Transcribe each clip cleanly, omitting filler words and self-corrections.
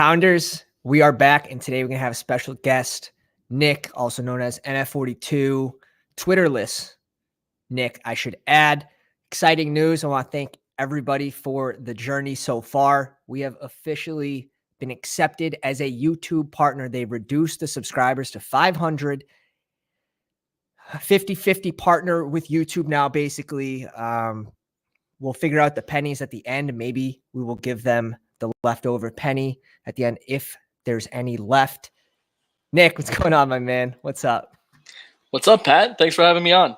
Pounders, we are back, and today we're going to have a special guest, Nick, also known as NF42, Twitterless Nick, I should add. Exciting news. I want to thank everybody for the journey so far. We have officially been accepted as a YouTube partner. They've reduced the subscribers to 500. 50-50 partner with YouTube now, basically. We'll figure out the pennies at the end. Maybe we will give them the leftover penny at the end if there's any left. Nick, what's going on, my man? What's up? What's up, Pat? Thanks for having me on.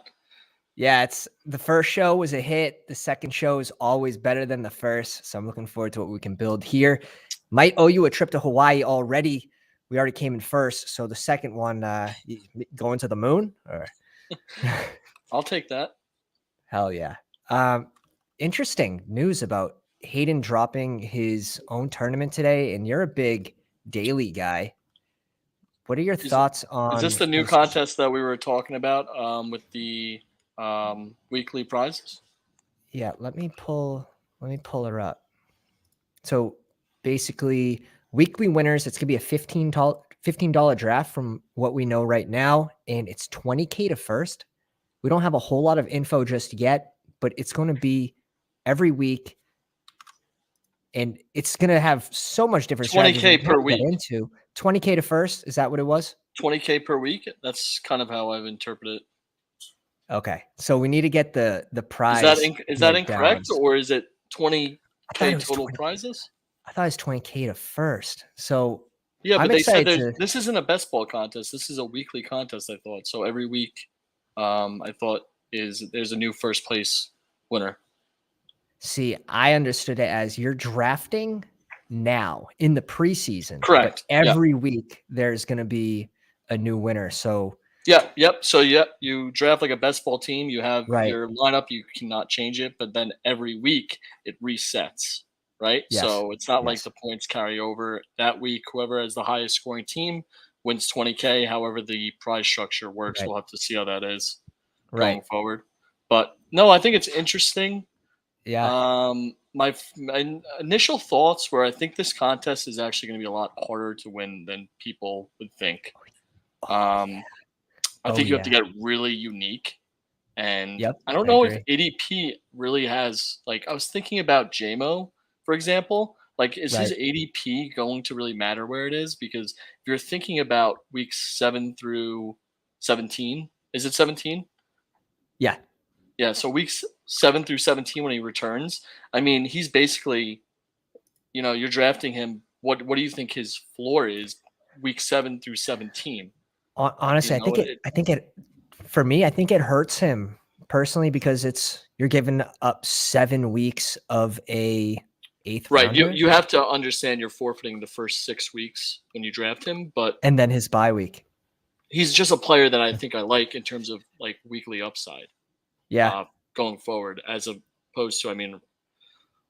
Yeah, it's the first show was a hit. The second show is always better than the first. So I'm looking forward to what we can build here. Might owe you a trip to Hawaii already. We already came in first. So the second one, going to the moon? Or I'll take that. Hell yeah. Interesting news about Hayden dropping his own tournament today, and you're a big daily guy. What are your thoughts on? Is this the new contest that we were talking about with the weekly prizes? Yeah, let me pull her up. So basically, weekly winners, it's gonna be a $15 draft from what we know right now, and it's $20K to first. We don't have a whole lot of info just yet, but it's going to be every week, and it's going to have so much different 20K per week. Into 20K to first. Is that what it was? 20K per week. That's kind of how I've interpreted it. Okay, so we need to get the prize. Is that incorrect, or is it 20K total prizes? I thought it was 20K to first. So yeah, but they said this isn't a best ball contest. This is a weekly contest. I thought so. Every week, I thought there's a new first place winner. See, I understood it as you're drafting now in the preseason. Correct. Every week there's going to be a new winner. So yep. So you draft like a best ball team. You have your lineup. You cannot change it, but then every week it resets. Right. Yes. So it's not like the points carry over that week. Whoever has the highest scoring team wins 20K. However, the prize structure works. We'll have to see how that is going forward. But no, I think it's interesting. Yeah. My initial thoughts were I think this contest is actually going to be a lot harder to win than people would think. I think you have to get really unique. And I don't know if ADP really has, like, I was thinking about JMO, for example. Like, is his ADP going to really matter where it is? Because if you're thinking about weeks 7 through 17, is it 17? Yeah. Yeah, so weeks 7 through 17 when he returns, I mean, he's basically, you're drafting him. What do you think his floor is week 7 through 17? Honestly, I think it for me, I think it hurts him personally because you're giving up 7 weeks of a 8th rounder. You have to understand you're forfeiting the first 6 weeks when you draft him, and then his bye week. He's just a player that I think I like in terms of like weekly upside. Yeah. Going forward, as opposed to, I mean,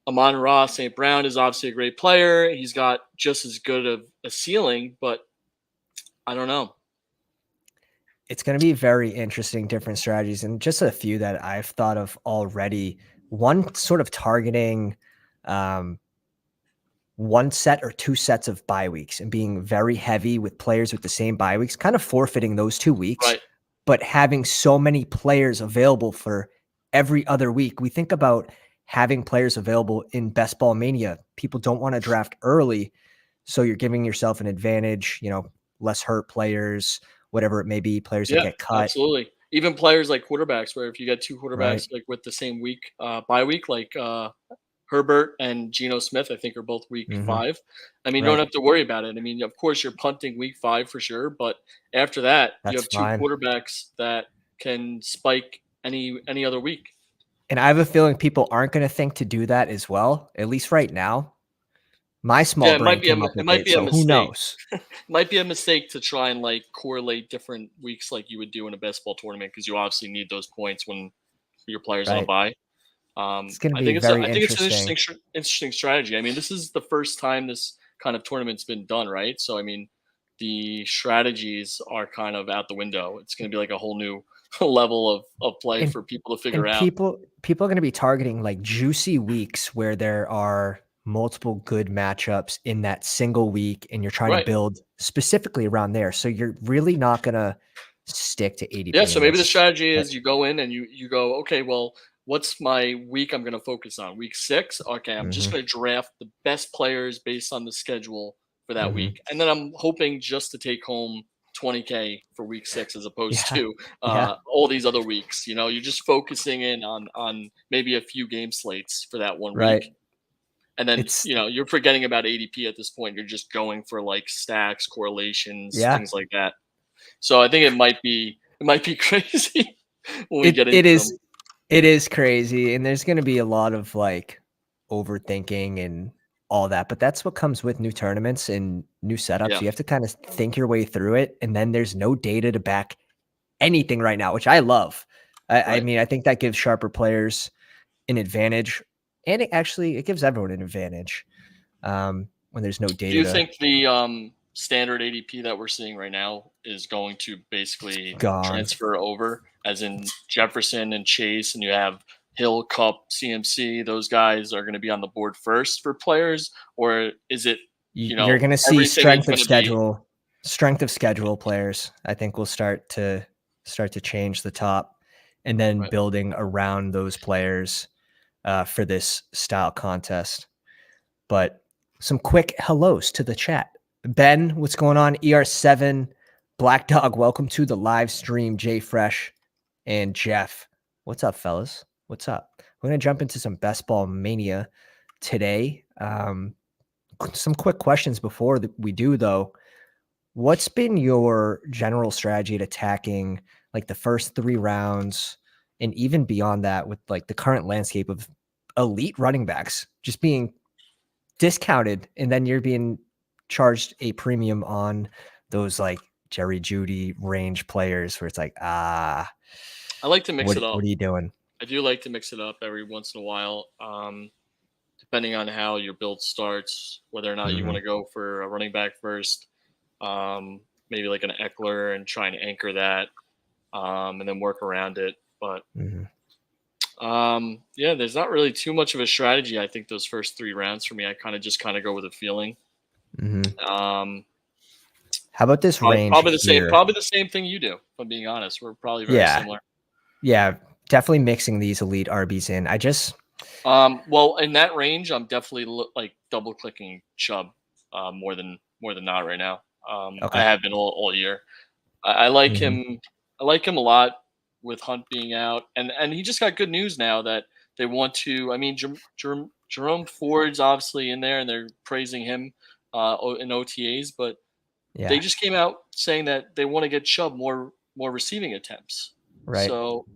Amon-Ra St. Brown is obviously a great player. He's got just as good of a ceiling, but I don't know. It's going to be very interesting, different strategies, and just a few that I've thought of already. One sort of targeting one set or 2 sets of bye weeks and being very heavy with players with the same bye weeks, kind of forfeiting those 2 weeks. But having so many players available for every other week. We think about having players available in Best Ball Mania. People don't want to draft early, so you're giving yourself an advantage, less hurt players, whatever it may be, players that get cut. Absolutely. Even players like quarterbacks, where if you get 2 quarterbacks like with the same week, bye week, like Herbert and Geno Smith, I think are both week 5. I mean, you don't have to worry about it. I mean, of course, you're punting week 5 for sure, but after that, you have 2 quarterbacks that can spike any other week. And I have a feeling people aren't going to think to do that as well, at least right now. My small brain came up with it, so who knows? It might be a mistake to try and like correlate different weeks like you would do in a best ball tournament, because you obviously need those points when your players on a bye. It's going to be very interesting. It's an interesting strategy. I mean, this is the first time this kind of tournament's been done, right? So, I mean, the strategies are kind of out the window. It's going to be like a whole new level of play for people to figure out. People are going to be targeting like juicy weeks where there are multiple good matchups in that single week, and you're trying to build specifically around there. So you're really not going to stick to ADP. Yeah, so maybe the strategy is you go in and you go, okay, well, what's my week I'm going to focus on? Week 6? Okay, I'm just going to draft the best players based on the schedule for that week. And then I'm hoping just to take home 20K for week 6 as opposed to all these other weeks. You know, you're just focusing in on maybe a few game slates for that one week. And then, you know, you're forgetting about ADP at this point. You're just going for like stacks, correlations, things like that. So I think it might be crazy when we get into them. It is crazy, and there's going to be a lot of like overthinking and all that, but that's what comes with new tournaments and new setups. You have to kind of think your way through it, and then there's no data to back anything right now, which I love. I mean, I think that gives sharper players an advantage, and it gives everyone an advantage when there's no data. Do you think the standard ADP that we're seeing right now is going to basically transfer over, as in Jefferson and Chase, and you have Hill, Cup, CMC? Those guys are going to be on the board first for players, or is it you're going to see strength of schedule players? I think will start to change the top, and then building around those players for this style contest. But some quick hellos to the chat. Ben, what's going on? ER7, Black Dog, welcome to the live stream. Jay Fresh and Jeff, what's up, fellas? What's up? We're going to jump into some best ball mania today. Some quick questions before we do, though. What's been your general strategy at attacking like the first 3 rounds and even beyond that with like the current landscape of elite running backs just being discounted, and then you're being charged a premium on those like Jerry Jeudy range players where it's like, I like to mix it up. What are you doing? I do like to mix it up every once in a while, depending on how your build starts, whether or not you want to go for a running back first, maybe like an Eckler and try and anchor that, and then work around it. But yeah, there's not really too much of a strategy. I think those first 3 rounds for me, I kind of go with a feeling. How about this range? Probably the same thing you do. If I'm being honest, we're probably very similar. Yeah, definitely mixing these elite RBs in. I just well, in that range, I'm definitely like double clicking Chubb more than not right now. I have been all year. I like him. I like him a lot with Hunt being out, and he just got good news now that they want to. I mean, Jerome Ford's obviously in there, and they're praising him in OTAs, but they just came out saying that they want to get Chubb more receiving attempts. Right. So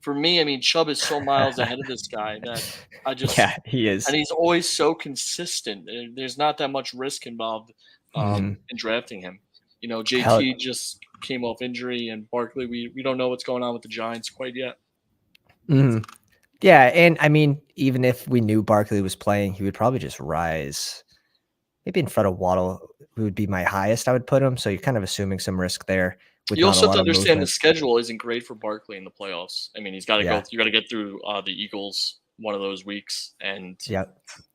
for me, I mean, Chubb is so miles ahead of this guy that I just he is, and he's always so consistent. There's not that much risk involved in drafting him. You know, JT just came off injury, and Barkley, we don't know what's going on with the Giants quite yet. Yeah, and I mean, even if we knew Barkley was playing, he would probably just rise. Maybe in front of Waddle, who would be my highest, I would put him. So you're kind of assuming some risk there. You also have to understand the schedule isn't great for Barkley in the playoffs. I mean, he's got to go. You got to get through the Eagles one of those weeks, and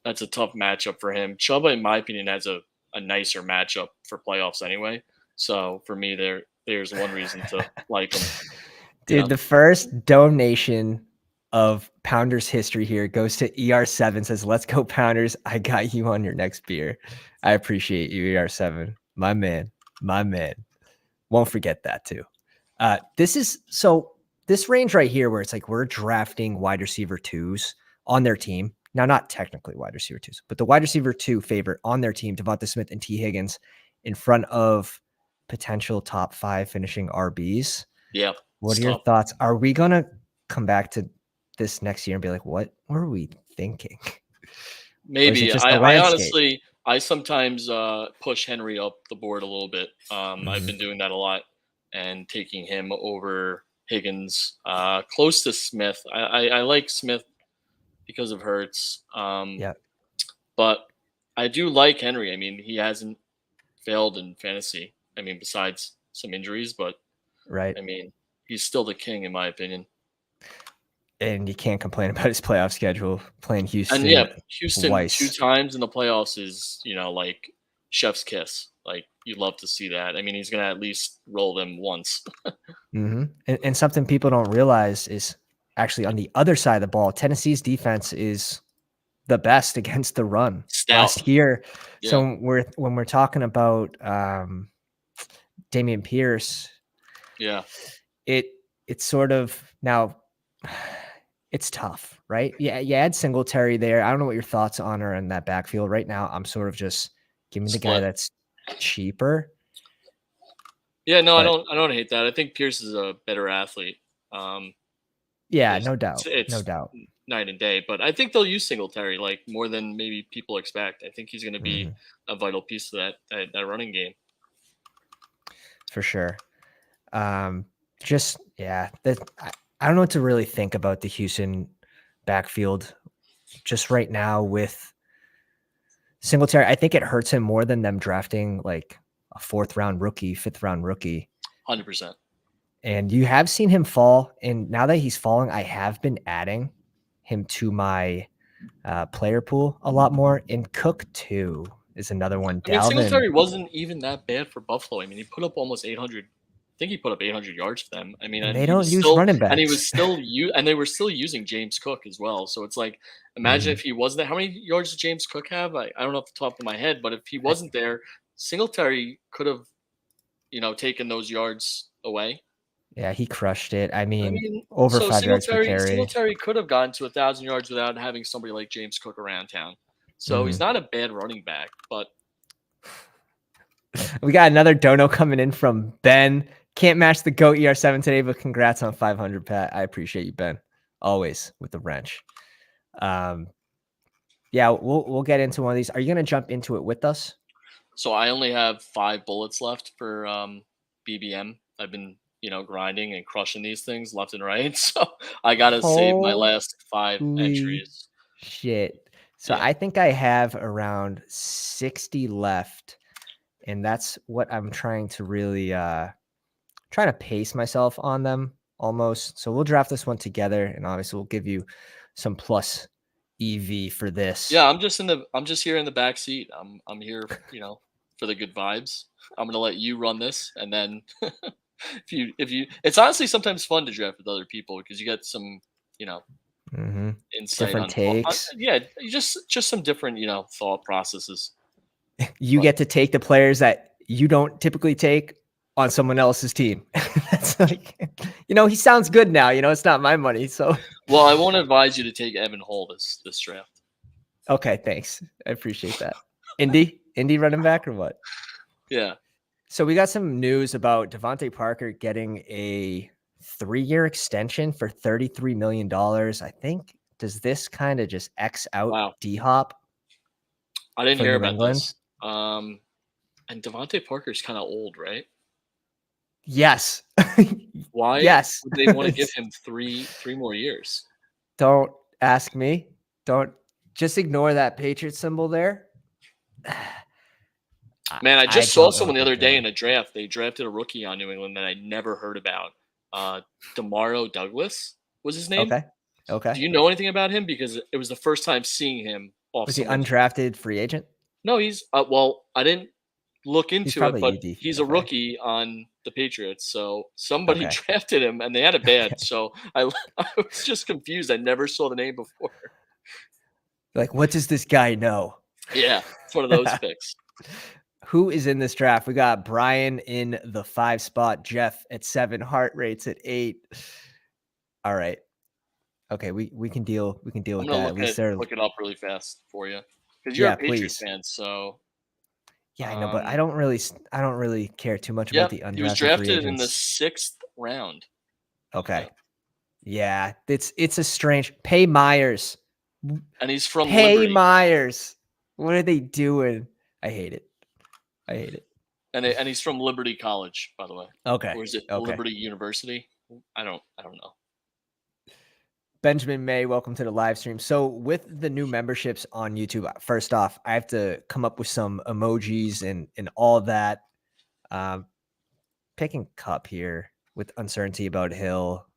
that's a tough matchup for him. Chuba, in my opinion, has a nicer matchup for playoffs anyway. So for me, there's one reason to like him. Dude, the first donation of Pounders history here goes to ER7. Says, "Let's go Pounders. I got you on your next beer." I appreciate you, ER7. My man. Won't forget that too. This range right here where it's like we're drafting wide receiver 2s on their team. Now, not technically wide receiver 2s, but the wide receiver 2 favorite on their team, Devonta Smith and T. Higgins, in front of potential top 5 finishing RBs. Yeah. What are your thoughts? Are we going to come back to this next year and be like, what were we thinking? Maybe. I sometimes push Henry up the board a little bit. I've been doing that a lot and taking him over Higgins, close to Smith. I like Smith because of Hurts. But I do like Henry. I mean, he hasn't failed in fantasy. I mean, besides some injuries, but I mean, he's still the king in my opinion. And you can't complain about his playoff schedule playing Houston. And Houston twice. 2 times in the playoffs is, like chef's kiss. Like you love to see that. I mean, he's going to at least roll them once. And something people don't realize is actually on the other side of the ball, Tennessee's defense is the best against the run last year. Yeah. So when we're talking about Dameon Pierce, it's sort of now it's tough, right? Yeah, you add Singletary there. I don't know what your thoughts on are in that backfield right now. I'm sort of just giving the guy that's cheaper. Yeah, no, I don't hate that. I think Pierce is a better athlete. Yeah, no doubt. No doubt. Night and day, but I think they'll use Singletary like more than maybe people expect. I think he's going to be a vital piece to that running game. For sure. I don't know what to really think about the Houston backfield just right now with Singletary. I think it hurts him more than them drafting like a 4th round rookie, 5th round rookie. 100%. And you have seen him fall. And now that he's falling, I have been adding him to my player pool a lot more. And Cook too is another one. I mean, Singletary wasn't even that bad for Buffalo. I mean, he put up almost 800. I think he put up 800 yards for them. I mean, and they don't use running backs. And he was still and they were still using James Cook as well. So it's like, imagine if he wasn't there. How many yards did James Cook have? I don't know off the top of my head, but if he wasn't there, Singletary could have, taken those yards away. Yeah, he crushed it. I mean over 5 yards per carry. Singletary could have gotten to 1,000 yards without having somebody like James Cook around town. So he's not a bad running back, but we got another dono coming in from Ben. Can't match the GOAT ER7 today, but congrats on 500, Pat. I appreciate you, Ben. Always with the wrench. Yeah, we'll get into one of these. Are you going to jump into it with us? So I only have 5 bullets left for BBM. I've been, grinding and crushing these things left and right. So I got to save my last 5 entries. Shit. So I think I have around 60 left. And that's what I'm trying to really trying to pace myself on them almost. So we'll draft this one together, and obviously we'll give you some plus EV for this. Yeah, I'm just here in the back seat. I'm here, for the good vibes. I'm gonna let you run this, and then if you, it's honestly sometimes fun to draft with other people because you get some, insight different takes. Just some different, thought processes. You get to take the players that you don't typically take on someone else's team. That's like, he sounds good now. It's not my money. So, well, I won't advise you to take Evan Hull this draft. Okay, thanks. I appreciate that. Indy running back or what? Yeah. So we got some news about Devontae Parker getting a 3-year extension for $33 million. I think, does this kind of just X out D-Hop? I didn't hear about this. And Devontae Parker's kind of old, right? Yes. Why? Yes. Would they want to give him three more years? Don't ask me. Don't just ignore that Patriot symbol there. Man, I just saw someone the other day in a draft. They drafted a rookie on New England that I never heard about. Demario Douglas was his name. Okay. Do you know anything about him? Because it was the first time seeing him. Was he undrafted free agent? No, he's I didn't look into it, but he's a rookie on the Patriots. So somebody drafted him, and they had it bad. So I was just confused. I never saw the name before. Like, what does this guy know? Yeah, it's one of those picks. Who is in this draft? We got Brian in the 5 spot, Jeff at 7, heart rates at 8. All right. Okay, we can deal with that. At least look it up really fast for you. Because you're a Patriots fan, so yeah, I know, but I don't really care too much about the undrafted he was drafted in the 6th round. Okay. Yeah, it's a strange Pay Myers. And he's from Liberty. Myers. What are they doing? I hate it. And he's from Liberty College, by the way. Okay. Or is it Liberty University? I don't know. Benjamin May, welcome to the live stream. So with the new memberships on YouTube, first off, I have to come up with some emojis and all that. Picking Cup here with uncertainty about Hill.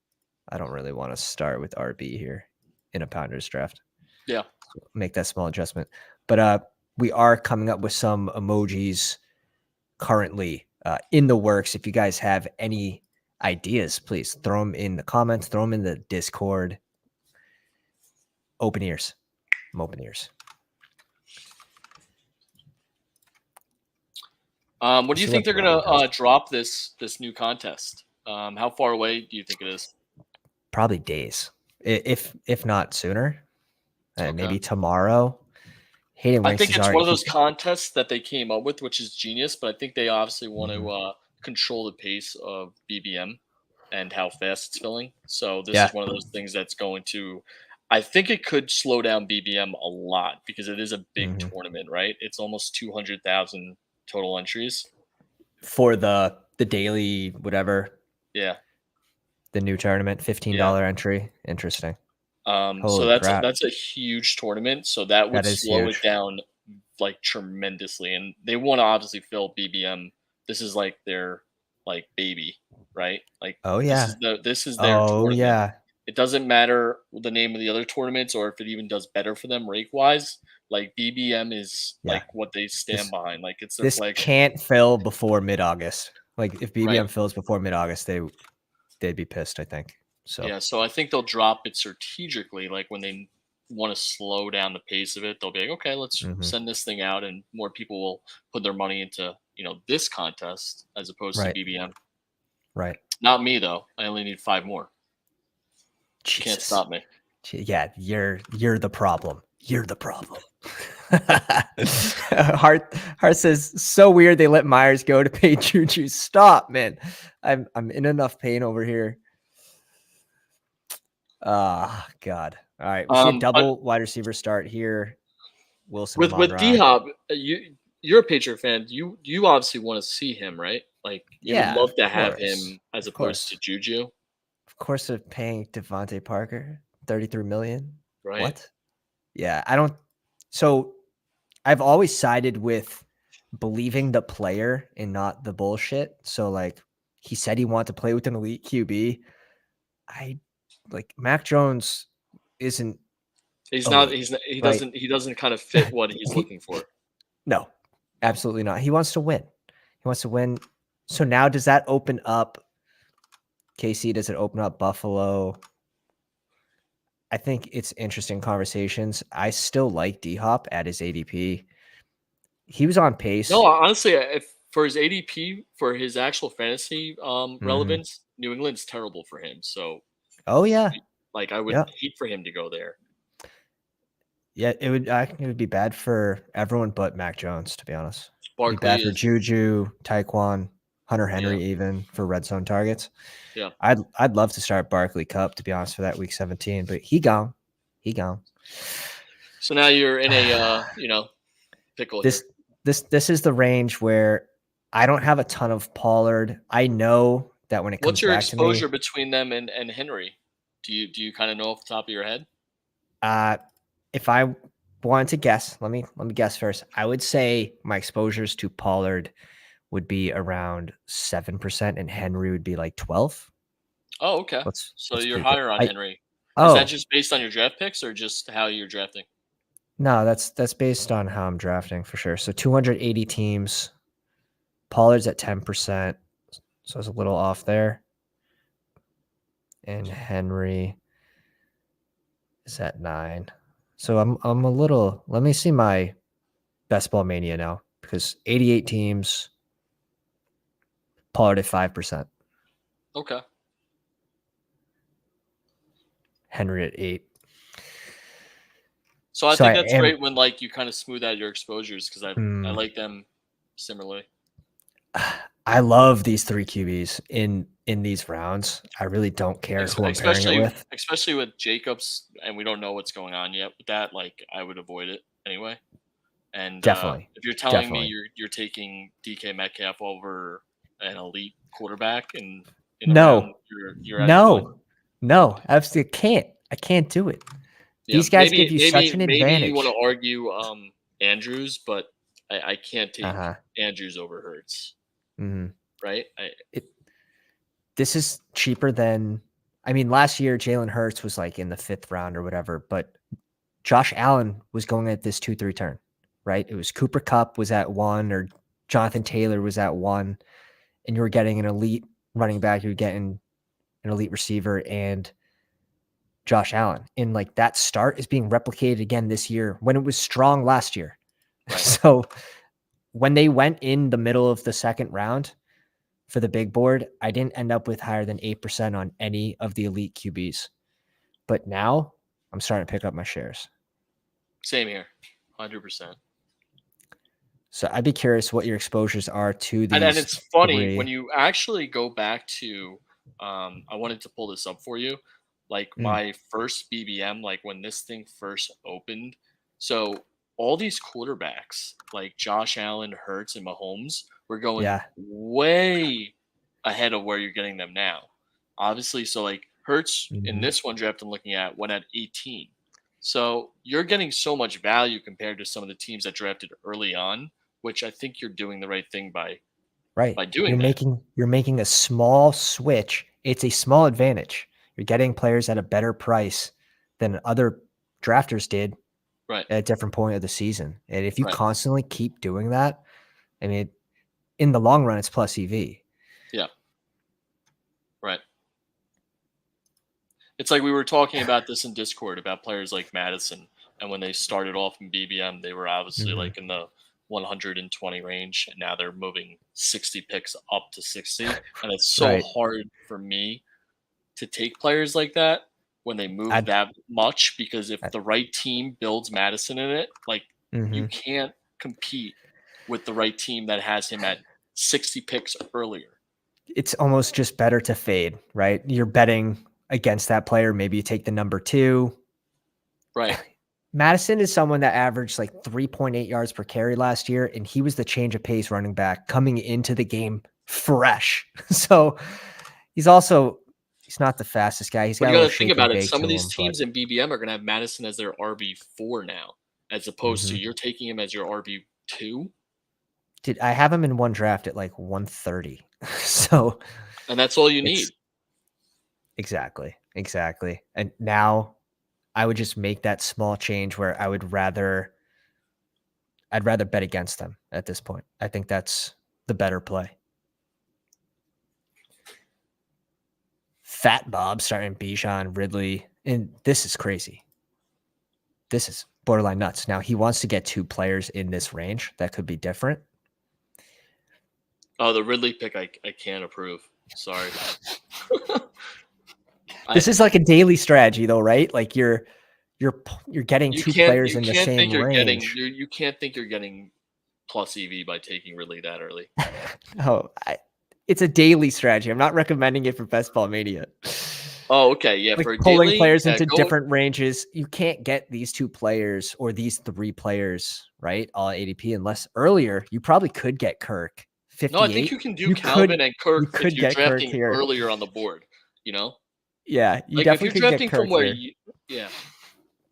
I don't really want to start with RB here in a Pounders draft. Yeah. So make that small adjustment. But we are coming up with some emojis currently in the works. If you guys have any ideas, please throw them in the comments, throw them in the Discord. Open ears. I'm open ears. What do you think they're gonna drop this new contest? How far away do you think it is? Probably days, if not sooner. Maybe tomorrow. I think it's one of those contests that they came up with, which is genius. But I think they obviously want to control the pace of BBM and how fast it's filling. So this is one of those things that's going to. I think it could slow down BBM a lot because it is a big tournament, right? It's almost 200,000 total entries for the daily whatever. Yeah. The new tournament, $15 entry. Interesting. So that's a huge tournament. So that would slow it down like tremendously. And they want to obviously fill BBM. This is like their like baby, right? Like this is their tournament. Yeah. It doesn't matter the name of the other tournaments or if it even does better for them rate wise. Like BBM is like what they stand behind. Like it's their this can't fill before mid-August. Like if BBM fills before mid-August, they'd be pissed, I think. So yeah, so I think they'll drop it strategically. Like when they want to slow down the pace of it, they'll be like, okay, let's send this thing out, and more people will put their money into this contest as opposed to BBM. Right. Not me though. I only need 5 more. Jesus. Can't stop me. Yeah, you're the problem. You're the problem. Hart says, so weird they let Myers go to pay Juju. Stop, man. I'm in enough pain over here. God. All right. We see a double wide receiver start here. Wilson with D-Hop, you're a Patriot fan. You obviously want to see him, right? Like you would love to have him as opposed to Juju. Of course, they're paying Devontae Parker $33 million. Right. What? Yeah, I don't. So I've always sided with believing the player and not the bullshit. So like he said he wanted to play with an elite QB. Mac Jones isn't. He doesn't kind of fit what he's looking for. No, absolutely not. He wants to win. He wants to win. So now does that open up KC? Does it open up Buffalo? I think it's interesting conversations. I still like D-Hop at his ADP. He was on pace. No, honestly, if for his ADP, for his actual fantasy relevance, New England's terrible for him. So, like I would hate for him to go there. Yeah, it would be bad for everyone but Mac Jones, to be honest. Barkley it'd be bad for Juju, Tyquan, Hunter Henry, even for red zone targets. Yeah, I'd love to start Barkley Cup, to be honest, for that week 17, but he gone. So now you're in a pickle. This is the range where I don't have a ton of Pollard. I know that when it comes what's your back exposure to me, between them and Henry? Do you kind of know off the top of your head? If I wanted to guess, let me guess first. I would say my exposures to Pollard would be around 7%, and Henry would be like 12. Oh, okay. So you're higher on Henry. Oh, is that just based on your draft picks or just how you're drafting? No, that's based on how I'm drafting for sure. So 280 teams. Pollard's at 10%, so it's a little off there. And Henry is at 9. So I'm a little. Let me see my best ball mania now, because 88 teams. Pollard at 5%. Okay. Henry at 8. So I think that's great when like you kind of smooth out your exposures, because I like them similarly. I love these 3 QBs in these rounds. I really don't care who I'm pairing it with. Especially with Jacobs, and we don't know what's going on yet with that. Like I would avoid it anyway. And definitely, if you're telling me you're taking DK Metcalf over an elite quarterback, and no, absolutely I can't do it. Yeah, these guys give you such an advantage. Maybe you want to argue Andrews, but I can't take Andrews over Hurts. Mm-hmm. Right? This is cheaper than I mean, last year, Jalen Hurts was like in the 5th round or whatever, but Josh Allen was going at this 2-3 turn, right? It was Cooper Kupp was at 1 or Jonathan Taylor was at 1, and you were getting an elite running back, you were getting an elite receiver and Josh Allen. And like that start is being replicated again this year when it was strong last year. Right. So when they went in the middle of the 2nd round for the big board, I didn't end up with higher than 8% on any of the elite QBs. But now I'm starting to pick up my shares. Same here, 100%. So I'd be curious what your exposures are to these. And it's funny when you actually go back to, I wanted to pull this up for you, like my first BBM, like when this thing first opened. So all these quarterbacks like Josh Allen, Hurts, and Mahomes were going way ahead of where you're getting them now. Obviously, so like Hurts in this one draft I'm looking at went at 18. So you're getting so much value compared to some of the teams that drafted early on, which I think you're doing the right thing by doing that. You're making a small switch. It's a small advantage. You're getting players at a better price than other drafters did at a different point of the season. And if you constantly keep doing that, I mean, in the long run, it's plus EV. Yeah. Right. It's like we were talking about this in Discord about players like Madison. And when they started off in BBM, they were obviously like in the 120 range. And now they're moving 60 picks up to 60. And it's so hard for me to take players like that when they move that much, because if the right team builds Madison in it, like you can't compete with the right team that has him at 60 picks earlier. It's almost just better to fade, right? You're betting against that player. Maybe you take the number 2. Right. Madison is someone that averaged like 3.8 yards per carry last year, and he was the change of pace running back coming into the game fresh. So he's not the fastest guy. He's got you got to think about it. Some of these teams in BBM are going to have Madison as their RB4 now, as opposed to you're taking him as your RB2. I have him in one draft at like 130. So, and that's all you need. Exactly. And now I would just make that small change where I'd rather bet against them at this point. I think that's the better play. Fat Bob starting Bijan, Ridley, and this is crazy. This is borderline nuts. Now he wants to get 2 players in this range that could be different. Oh, the Ridley pick I can't approve. Sorry. This is like a daily strategy though, right? Like you're getting 2 players in the same range. You can't think you're getting plus EV by taking Ridley that early. It's a daily strategy. I'm not recommending it for Best Ball Mania. Oh, okay. Yeah, like for pulling daily, players into different ranges. You can't get these 2 players or these 3 players, right? All ADP, unless earlier you probably could get Kirk. 58. No, I think you can do Calvin and Kirk if you're drafting earlier on the board, you know? Yeah, you like definitely if you're drafting from where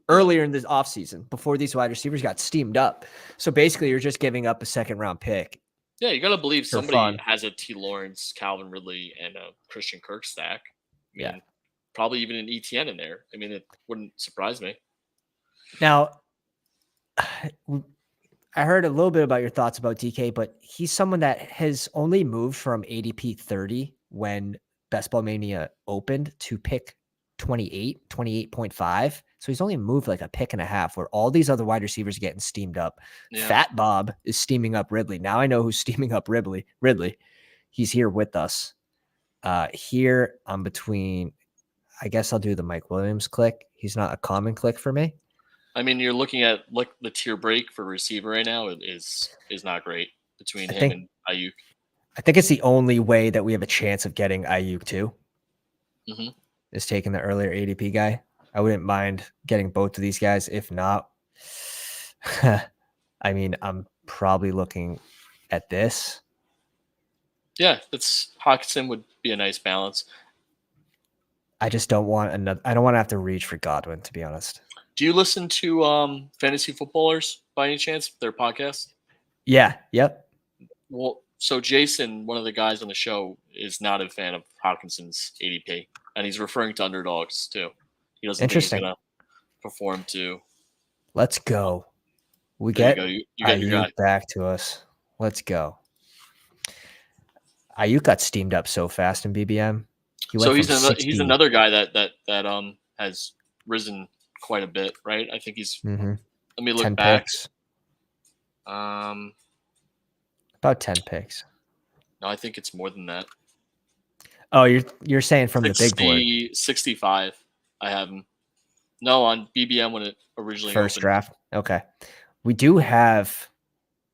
earlier in this offseason, before these wide receivers got steamed up. So basically you're just giving up a 2nd round pick. Yeah, you got to believe somebody has a T. Lawrence, Calvin Ridley, and a Christian Kirk stack. I mean, probably even an ETN in there. I mean, it wouldn't surprise me. Now, I heard a little bit about your thoughts about DK, but he's someone that has only moved from ADP 30 when Best Ball Mania opened to pick 28.5. So he's only moved like a pick and a half, where all these other wide receivers are getting steamed up. Yeah. Fat Bob is steaming up Ridley. Now I know who's steaming up Ridley. He's here with us. Here I'm between, I guess I'll do the Mike Williams click. He's not a common click for me. I mean, you're looking at the tier break for receiver right now is not great between him and Ayuk. I think it's the only way that we have a chance of getting Ayuk too. Is taking the earlier ADP guy. I wouldn't mind getting both of these guys. If not, I mean, I'm probably looking at this. Yeah, Hawkinson would be a nice balance. I just don't want another. I don't want to have to reach for Godwin, to be honest. Do you listen to Fantasy Footballers by any chance? Their podcast? Yeah. Yep. Well, so Jason, one of the guys on the show, is not a fan of Hawkinson's ADP. and he's referring to underdogs too. He doesn't think he's going to perform too. Let's go. We there get you got your guy back to us. Let's go. Ayuk got steamed up so fast in BBM. He's another guy that has risen quite a bit, right? I think he's. Mm-hmm. Let me look 10 back. Picks. About 10 picks. No, I think it's more than that. Oh, you're saying from 60, the big board. 65. I have him. No, on BBM when it originally first opened. Draft. Okay. We do have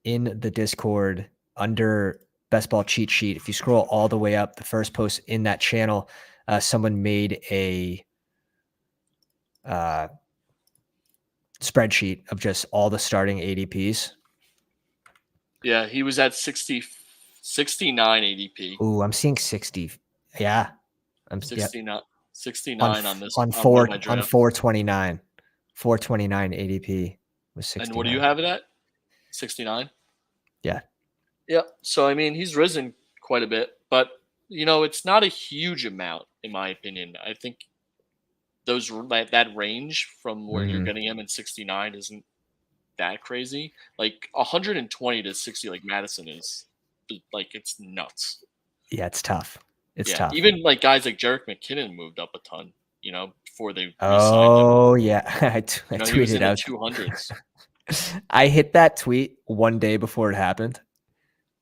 in the Discord under BestBall cheat sheet. If you scroll all the way up, the first post in that channel, someone made a spreadsheet of just all the starting ADPs. Yeah, he was at 69 ADP. Ooh, I'm seeing 60. Yeah. I'm 69 on this on 429. 429 ADP was 69. And what do you have it at? 69? Yeah. Yeah. So I mean, he's risen quite a bit, but it's not a huge amount in my opinion. I think that range from where you're getting him in 69 isn't that crazy. Like 120 to 60, like Madison is, like it's nuts. Yeah, it's tough. It's tough. Even like guys like Jerick McKinnon moved up a ton, before they re-signed him. Oh yeah, I tweeted he was in out the 200s. I hit that tweet one day before it happened.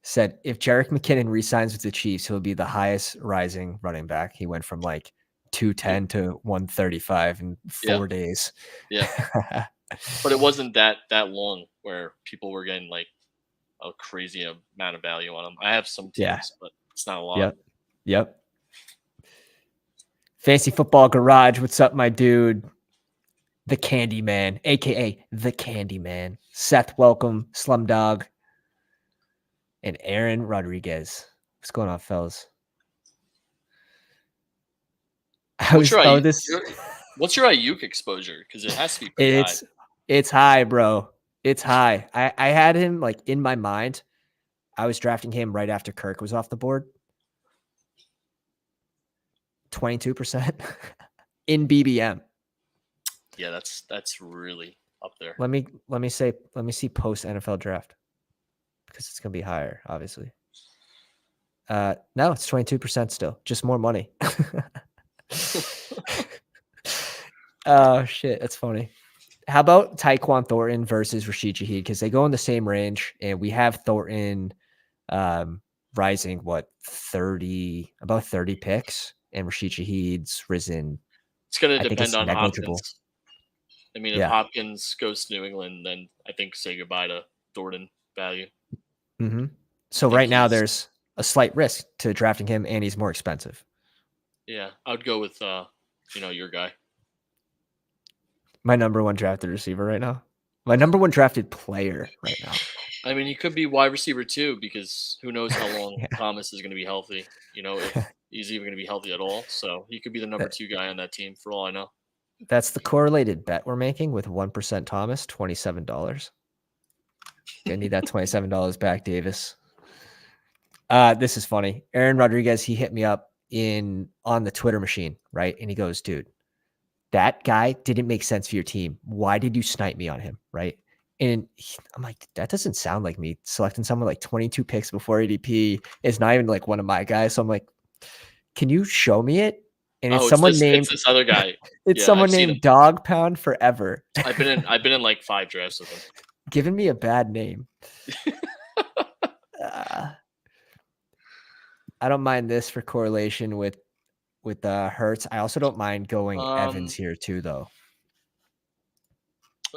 Said if Jerick McKinnon re-signs with the Chiefs, he'll be the highest rising running back. He went from like 210 to 135 in 4 days. Yeah. But it wasn't that long where people were getting like a crazy amount of value on him. I have some teams, but it's not a lot. Yep. Fancy Football Garage. What's up, my dude? The Candy Man, aka the Candy Man. Seth, welcome. Slumdog. And Aaron Rodriguez. What's going on, fellas? What's your Ayuk exposure? Because it has to be pretty high. It's high, bro. It's high. I had him like in my mind. I was drafting him right after Kirk was off the board. 22% in BBM. Yeah, that's really up there. Let me see post NFL draft because it's gonna be higher, obviously. No, it's 22% still, just more money. Oh shit, that's funny. How about Tyquan Thornton versus Rashid Shaheed? Because they go in the same range, and we have Thornton rising about 30 picks, and Rashid Shaheed's risen. It's going to depend on Hopkins. I mean, if Hopkins goes to New England, then I think say goodbye to Thornton value. Mm-hmm. So right now there's a slight risk to drafting him, and he's more expensive. Yeah, I would go with your guy. My number one drafted receiver right now. My number one drafted player right now. I mean, he could be wide receiver too, because who knows how long Thomas is going to be healthy. If he's even going to be healthy at all. So he could be the number 2 guy on that team for all I know. That's the correlated bet we're making with 1% Thomas, $27. Gonna need that $27 back, Davis. This is funny. Aaron Rodriguez, he hit me up on the Twitter machine, right? And he goes, dude, that guy didn't make sense for your team. Why did you snipe me on him, right? And I'm like, that doesn't sound like me. Selecting someone like 22 picks before ADP is not even like one of my guys. So I'm like, can you show me it? And it's this other guy. It's someone named Dog Pound Forever. I've been in like 5 drafts with him. Giving me a bad name. I don't mind this for correlation with Hurts. I also don't mind going Evans here too, though.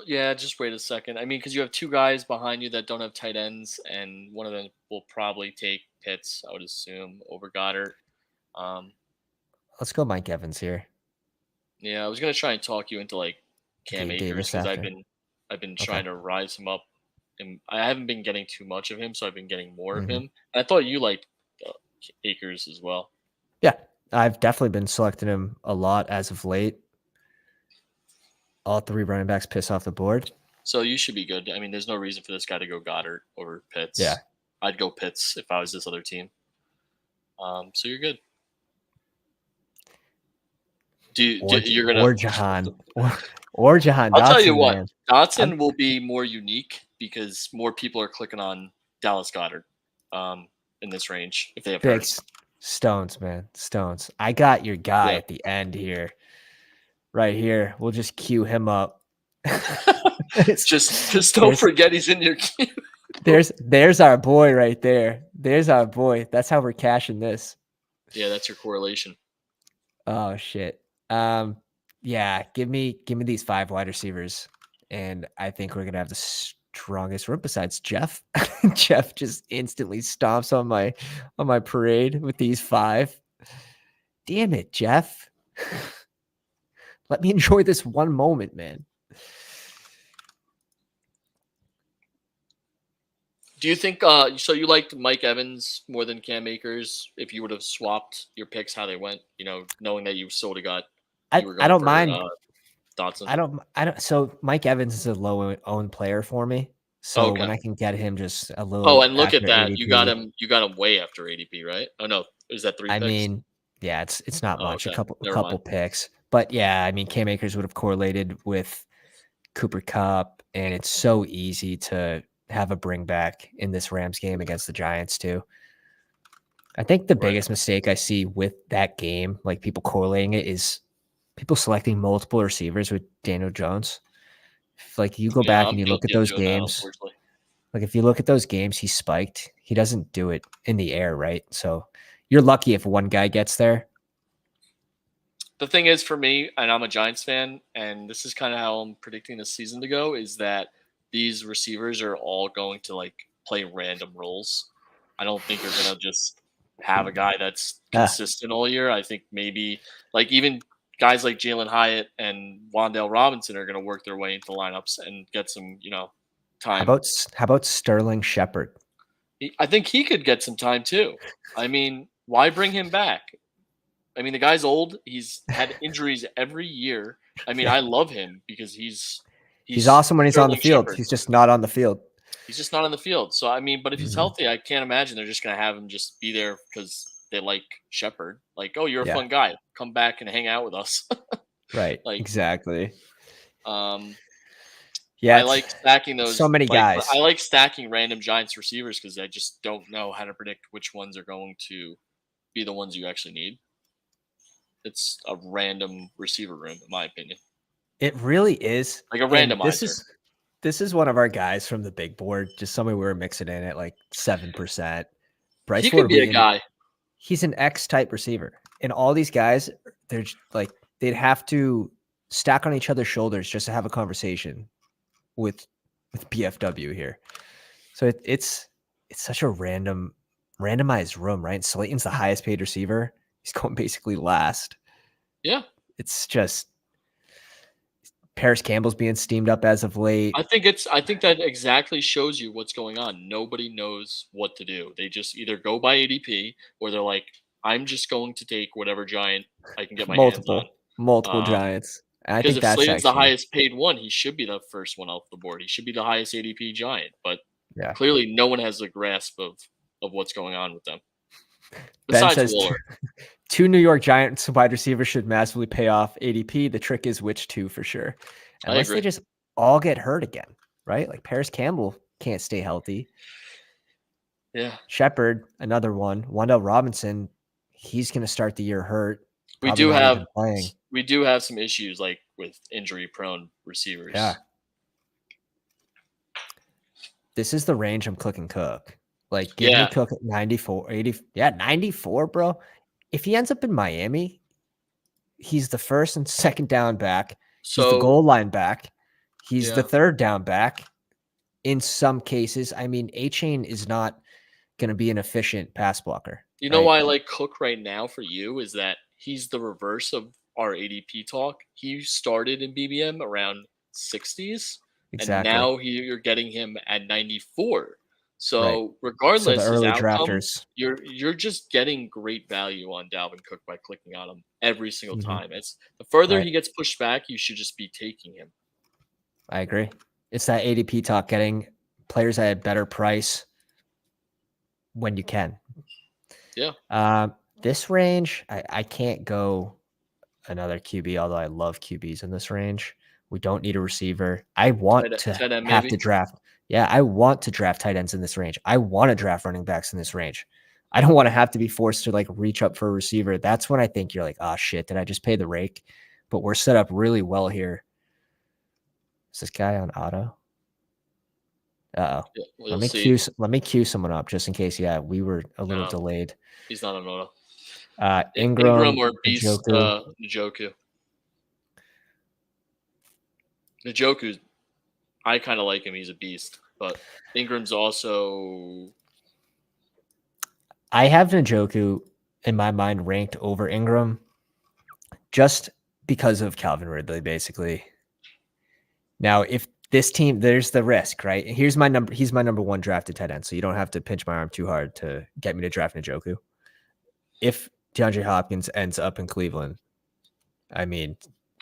Yeah, just wait a second. I mean, because you have 2 guys behind you that don't have tight ends, and one of them will probably take Pitts, I would assume, over Goddard. Let's go Mike Evans here. Yeah, I was gonna try and talk you into like Cam Akers because I've been trying to rise him up, and I haven't been getting too much of him, so I've been getting more of him. And I thought you liked Akers as well. Yeah, I've definitely been selecting him a lot as of late. All 3 running backs piss off the board. So you should be good. I mean, there's no reason for this guy to go Goddard over Pitts. Yeah. I'd go Pitts if I was this other team. So you're good. You're gonna or Jahan or Jahan I'll tell you Dotson, what, man. Dotson will be more unique because more people are clicking on Dallas Goedert in this range if they have Big Hurts. Stones, man. Stones. I got your guy Yeah. at the end here. Right here. We'll just cue him up. just don't forget he's in your queue. There's our boy right there. There's our boy. That's how we're cashing this. Yeah, that's your correlation. Oh shit. Yeah, give me these 5 wide receivers, and I think we're gonna have the strongest room besides Jeff. Jeff just instantly stomps on my parade with these 5. Damn it, Jeff. Let me enjoy this one moment, man. Do you think so you liked Mike Evans more than Cam Akers if you would have swapped your picks how they went, knowing that you sort of got you were I going don't for mind. Dotson? I don't. So Mike Evans is a low owned player for me. So Okay. when I can get him just a Oh, little and look at after that. You got ADP, him way after ADP, right? Oh no, is that 3 I picks? mean, yeah, it's not Oh, much. A okay. couple Never mind. picks, but yeah, I mean, Cam Akers would have correlated with Cooper Kupp, and it's so easy to have a bring back in this Rams game against the Giants too. I think the Right. biggest mistake I see with that game, like people correlating it, is people selecting multiple receivers with Daniel Jones. Like you go Yeah, back I'm and you look at guilty of those doing that, games, unfortunately. like if you look at those games, he spiked. He doesn't do it in the air, right? So you're lucky if one guy gets there. The thing is for me, and I'm a Giants fan, and this is kind of how I'm predicting the season to go, is that these receivers are all going to like play random roles. I don't think you're gonna just have a guy that's consistent all year. I think maybe like even guys like Jalen Hyatt and Wandale Robinson are gonna work their way into lineups and get some, time. How about Sterling Shepard? I think he could get some time too. I mean, why bring him back? I mean, the guy's old. He's had injuries every year. I mean, Yeah. I love him because he's awesome when he's on the Sterling field. Shepard. He's just not on the field. He's just not on the field. So I mean, but if he's healthy, I can't imagine they're just gonna have him just be there because they like Shepard. Like, oh, you're a fun guy. Come back and hang out with us. Right. Like, exactly. Yeah, I like stacking those. So many guys. I like stacking random Giants receivers because I just don't know how to predict which ones are going to be the ones you actually need. It's a random receiver room, in my opinion. It really is. Like a randomizer. This is one of our guys from the big board. Just somebody we were mixing in at like 7%. Bryce He could be a guy. He's an X type receiver, and all these guys, they're like they'd have to stack on each other's shoulders just to have a conversation with BFW here. So it's such a randomized room, right? Slayton's the highest paid receiver. He's going basically last. Yeah. It's just Paris Campbell's being steamed up as of late. I think that exactly shows you what's going on. Nobody knows what to do. They just either go by ADP or they're like, I'm just going to take whatever giant I can get my hands on. Multiple giants. And I think if that's Slayton's the highest paid one, he should be the first one off the board. He should be the highest ADP giant, but clearly no one has a grasp of what's going on with them. Besides Ben says Waller. 2 New York Giants wide receivers should massively pay off ADP. The trick is which 2 for sure. Unless they just all get hurt again, right? Like Paris Campbell can't stay healthy. Yeah. Shepard, another one. Wandale Robinson, he's going to start the year hurt. We do have some issues like with injury prone receivers. Yeah. This is the range I'm clicking Cook. Like, give me Cook at 94, 80. Yeah, 94, bro. If he ends up in Miami, he's the first and second down back. He's the goal line back. He's the third down back. In some cases, I mean, A-Chain is not going to be an efficient pass blocker. You know why I like Cook right now for you is that he's the reverse of our ADP talk. He started in BBM around 60s. Exactly. And now you're getting him at 94. So regardless of his outcome, you're just getting great value on Dalvin Cook by clicking on him every single time. It's the further he gets pushed back, you should just be taking him. I agree. It's that ADP talk, getting players at a better price when you can. Yeah. This range, I can't go another QB, although I love QBs in this range. We don't need a receiver. I want to have to draft. Yeah, I want to draft tight ends in this range. I want to draft running backs in this range. I don't want to have to be forced to like reach up for a receiver. That's when I think you're like, oh shit, did I just pay the rake? But we're set up really well here. Is this guy on auto? Uh-oh. Yeah, let me cue someone up just in case. Yeah, we were a little delayed. He's not on auto. Ingram or Beast Njoku. Njoku, I kind of like him. He's a beast. But Ingram's also... I have Njoku in my mind ranked over Ingram just because of Calvin Ridley, basically. Now, if this team, there's the risk, right? He's my number one drafted tight end, so you don't have to pinch my arm too hard to get me to draft Njoku. If DeAndre Hopkins ends up in Cleveland, I mean,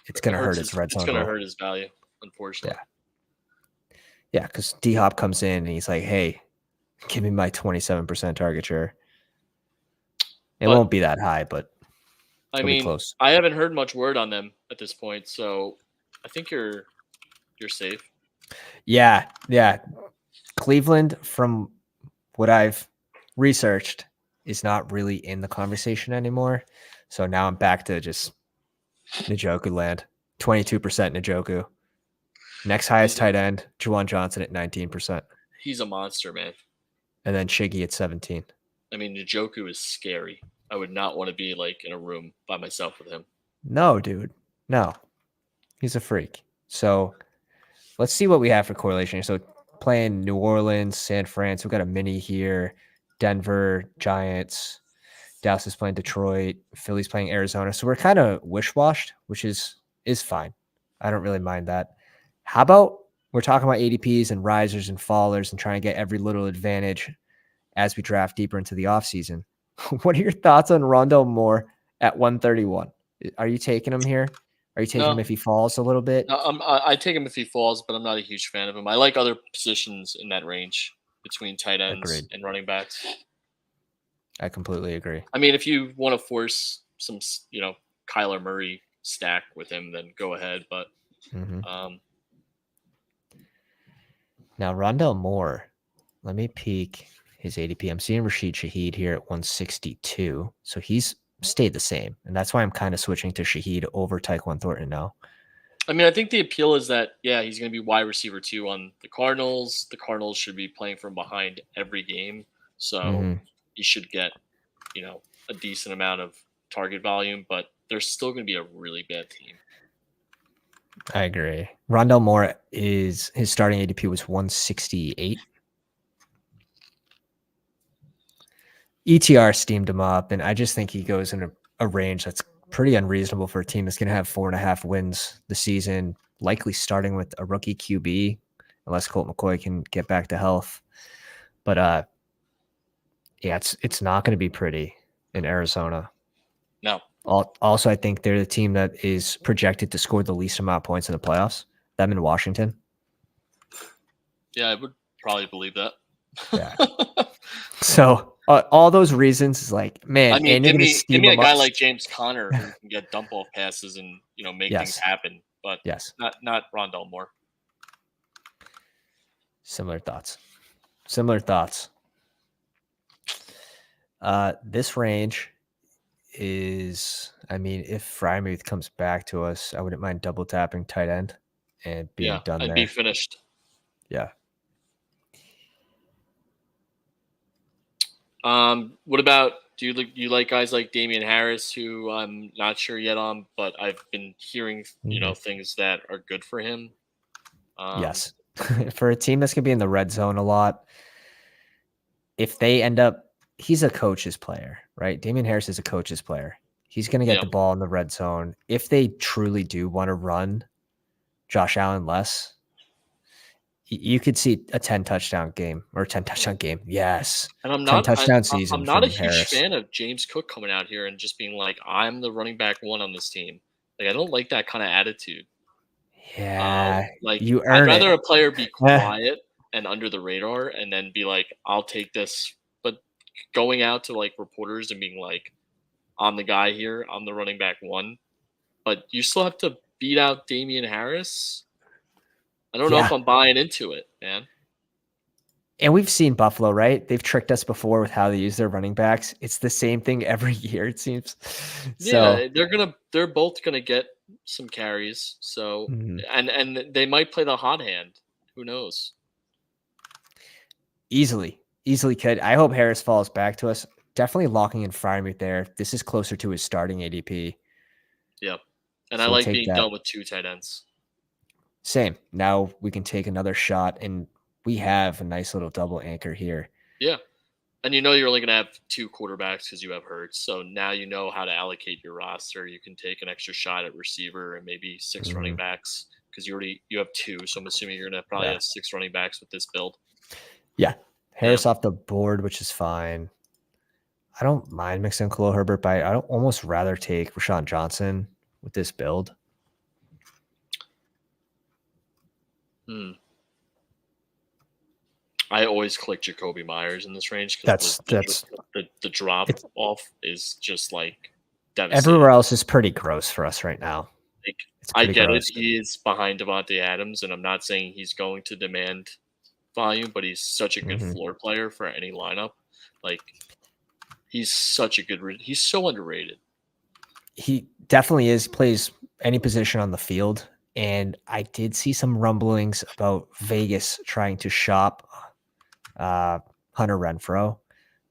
it's going to hurt his red zone. It's going to hurt his value, unfortunately. Yeah, because D-Hop comes in and he's like, hey, give me my 27% target share. It won't be that high, but I mean, close. I haven't heard much word on them at this point, so I think you're safe. Yeah. Cleveland, from what I've researched, is not really in the conversation anymore. So now I'm back to just Njoku land. 22% Njoku. Next highest tight end, Juwan Johnson at 19%. He's a monster, man. And then Shiggy at 17. I mean, Njoku is scary. I would not want to be like in a room by myself with him. No, dude. No. He's a freak. So let's see what we have for correlation. So playing New Orleans, San Fran. We've got a mini here. Denver, Giants. Dallas is playing Detroit. Philly's playing Arizona. So we're kind of wish-washed, which is fine. I don't really mind that. How about we're talking about ADPs and risers and fallers and trying to get every little advantage as we draft deeper into the offseason. What are your thoughts on Rondale Moore at 131? Are you taking him here? Are you taking him if he falls a little bit? No, I take him if he falls, but I'm not a huge fan of him. I like other positions in that range between tight ends and running backs. I completely agree. I mean, if you want to force some, Kyler Murray stack with him, then go ahead. But now Rondale Moore, let me peek his ADP. I'm seeing Rashid Shaheed here at 162. So he's stayed the same. And that's why I'm kind of switching to Shaheed over Tyquan Thornton now. I mean, I think the appeal is that, he's going to be wide receiver 2 on the Cardinals. The Cardinals should be playing from behind every game. So he should get, a decent amount of target volume, but they're still going to be a really bad team. I agree. Rondale Moore his starting ADP was 168. ETR steamed him up, and I just think he goes in a range that's pretty unreasonable for a team that's going to have 4.5 wins this season, likely starting with a rookie QB, unless Colt McCoy can get back to health. But it's not going to be pretty in Arizona. No. Also, I think they're the team that is projected to score the least amount of points in the playoffs. Them in Washington. Yeah, I would probably believe that. Yeah. So all those reasons is like, man. I mean, give me a guy like James Conner who can get dump off passes and make things happen. But not Rondale Moore. Similar thoughts. This range is, I mean, if Frymuth comes back to us, I wouldn't mind double tapping tight end and being done there. I'd be finished. Yeah. What about, do you like guys like Damian Harris, who I'm not sure yet on, but I've been hearing, things that are good for him? Yes. For a team that's going to be in the red zone a lot, if they end up, he's a coach's player, right? Damian Harris is a coach's player. He's going to get the ball in the red zone. If they truly do want to run Josh Allen less, you could see a 10 touchdown game or a 10 touchdown game. Yes. And I'm not a huge fan of James Cook coming out here and just being like, I'm the running back 1 on this team. Like, I don't like that kind of attitude. Yeah. I'd rather a player be quiet and under the radar and then be like, I'll take this. But going out to like reporters and being like, I'm the guy here, I'm the running back 1. but you still have to beat out Damian Harris. I don't know if I'm buying into it, man. And we've seen Buffalo, right? They've tricked us before with how they use their running backs. It's the same thing every year, it seems. Yeah, they're both gonna get some carries. So and they might play the hot hand. Who knows? Easily could. I hope Harris falls back to us. Definitely locking in Freiermuth there. This is closer to his starting ADP. Yep. And So I we'll like being that. done with 2 tight ends. Same. Now we can take another shot, and we have a nice little double anchor here. Yeah. And you know you're only going to have 2 quarterbacks because you have Hurts. So now you know how to allocate your roster. You can take an extra shot at receiver and maybe 6 running backs because you have 2. So I'm assuming you're going to probably have 6 running backs with this build. Yeah. Harris off the board, which is fine. I don't mind mixing Khalil Herbert, but I don't almost rather take Rashawn Johnson with this build. I always click Jacoby Myers in this range because the drop off is just like devastating. Everywhere else is pretty gross for us right now. Like, I get it. He is behind Devontae Adams, and I'm not saying he's going to demand volume, but he's such a good floor player for any lineup. Like, he's so underrated. He definitely is. Plays any position on the field. And I did see some rumblings about Vegas trying to shop Hunter Renfrow.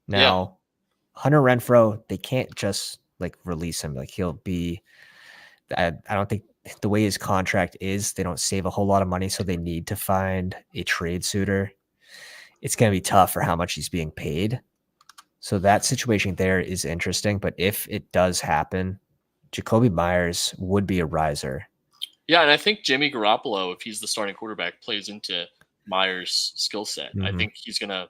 Now, Hunter Renfrow, they can't just like release him. Like he'll be, I don't think the way his contract is, they don't save a whole lot of money. So they need to find a trade suitor. It's going to be tough for how much he's being paid. So that situation there is interesting. But if it does happen, Jacoby Myers would be a riser. Yeah, and I think Jimmy Garoppolo, if he's the starting quarterback, plays into Myers' skill set. I think he's going to,